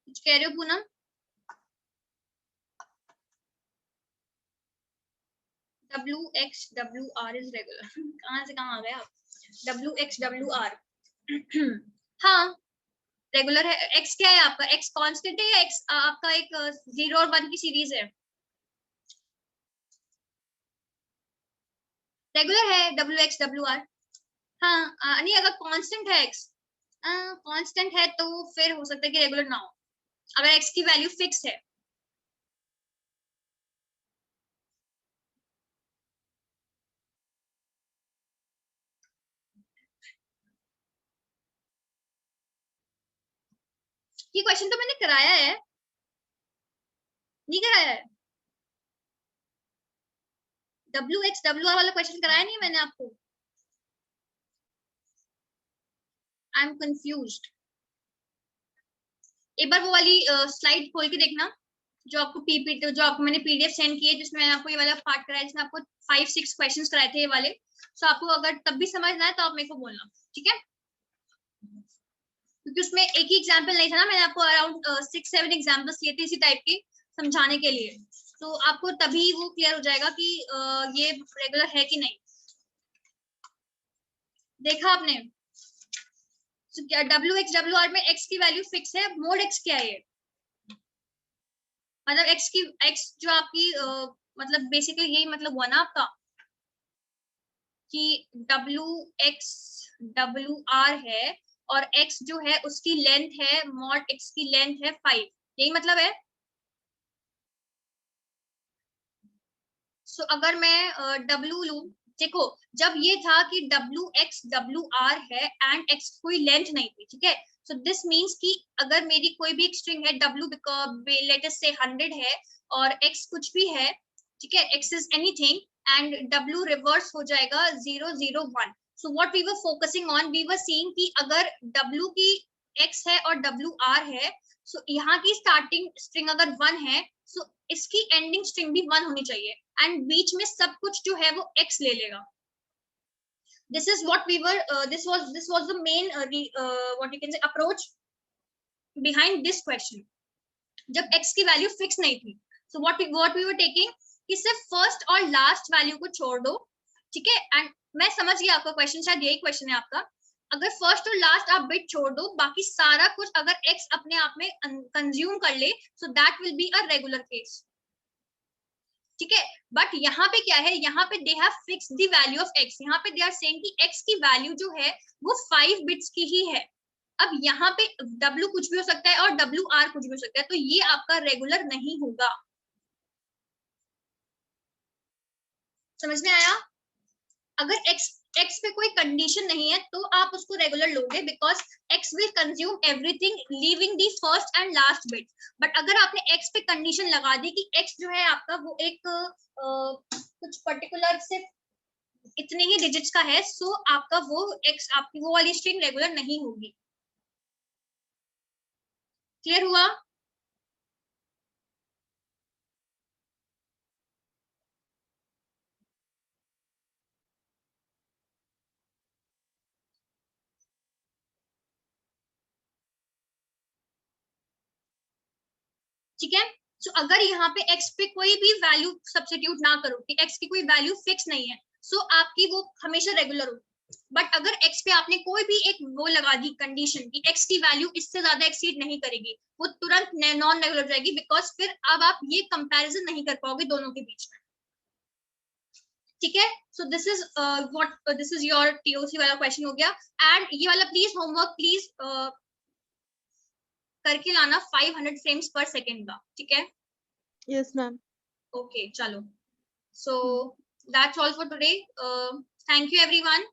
कुछ कह रहे हो पूनम? WXWR is regular. कहाँ से कहाँ आ गए आप? WXWR हाँ रेगुलर है। X क्या है आपका? X कांस्टेंट है या X आपका एक 0 और 1 की सीरीज है? रेगुलर है WXWR। हाँ नहीं, अगर कांस्टेंट है X, कांस्टेंट है तो फिर हो सकता है कि रेगुलर ना हो, अगर X की वैल्यू फिक्स है। ये क्वेश्चन तो मैंने कराया है, नहीं कराया है? WXWR वाला क्वेश्चन कराया नहीं मैंने आपको? I am confused. एक बार वो वाली स्लाइड खोल के देखना, जो आपको पीपीटी, जो आपको मैंने पीडीएफ सेंड की है, जिसमें मैंने आपको ये वाला पार्ट कराया, जिसमें आपको 5-6 क्वेश्चंस कराए थे ये वाले। सो आपको अगर तब भी समझना है तो आप मेरे को बोलना, ठीक है, क्योंकि उसमें एक ही एग्जाम्पल नहीं था ना, मैंने आपको अराउंड 6-7 एग्जाम्पल्स लिए थे इसी टाइप के समझाने के लिए। तो आपको तभी वो क्लियर हो जाएगा कि ये रेगुलर है कि नहीं। देखा आपने? तो क्या WH WR में x की वैल्यू फिक्स है, मोड x क्या है, मतलब x जो आपकी मतलब बेसिकली यही मतलब हुआ ना आपका कि WR है और x जो है उसकी लेंथ है, मॉड x की लेंथ है 5, यही मतलब है। सो अगर मैं W लूं, देखो जब ये था कि WX WR है एंड x कोई लेंथ नहीं थी, ठीक है, सो दिस मींस कि अगर मेरी कोई भी एक स्ट्रिंग है W लेट अस से 100 है और x कुछ भी है, ठीक है, x is anything and W reverse हो जाएगा 001। So what we were focusing on, we were seeing कि अगर W की x है और WR है, सो यहाँ की स्टार्टिंग स्ट्रिंग अगर 1 है, सो इसकी एंडिंग स्ट्रिंग भी 1 होनी चाहिए एंड बीच में सब कुछ जो है वो x ले लेगा। This is what we were this was the main what you can say approach behind this question, जब x की वैल्यू फिक्स नहीं थी। so what we were taking कि सिर्फ फर्स्ट और लास्ट वैल्यू को छोड़ दो, ठीक है, एंड मैं समझ गया आपका क्वेश्चन, शायद यही क्वेश्चन है आपका, अगर फर्स्ट और लास्ट आप बिट छोड़ दो, बाकी सारा कुछ अगर x अपने आप में कंज्यूम कर ले, so that will be a regular case, ठीक है। बट यहाँ पे क्या है, यहाँ पे they have fixed the value of x, यहाँ पे दे आर सेइंग कि x की वैल्यू जो है वो 5 बिट्स की ही है। अब यहाँ पे w कुछ भी हो सकता है और WR कुछ भी हो सकता है, तो ये आपका रेगुलर नहीं होगा। समझ में आया? अगर x पे कोई कंडीशन नहीं है तो आप उसको रेगुलर लोगे, because x will consume everything leaving the first and last bit. But अगर आपने x पे कंडीशन लगा दी कि x जो है आपका वो एक कुछ पर्टिकुलर सिर्फ इतने ही डिजिट्स का है, सो आपका वो x आपकी वो वाली स्ट्रिंग रेगुलर नहीं होगी। क्लियर हुआ? ठीक है, सो अगर यहाँ पे x पे कोई भी वैल्यू सब्स्टिट्यूट ना करो कि x की कोई वैल्यू फिक्स नहीं है, सो आपकी वो हमेशा रेगुलर होगी। बट अगर x पे आपने कोई भी एक वो लगा दी कंडीशन कि x की वैल्यू इससे ज्यादा एक्सीड नहीं करेगी, वो तुरंत नॉन रेगुलर जाएगी, बिकॉज फिर अब आप ये कंपैरिजन नहीं कर पाओगे दोनों के बीच में। ठीक है, so this is what this is your TOC वाला क्वेश्चन हो गया। एंड ये वाला प्लीज होमवर्क प्लीज करके लाना 500 फ्रेम्स पर सेकेंड का, ठीक है? Yes, ma'am. ओके चलो, so that's all for today. Thank you everyone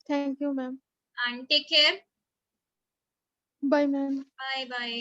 Thank you, ma'am. And take care. Bye, ma'am. Bye bye.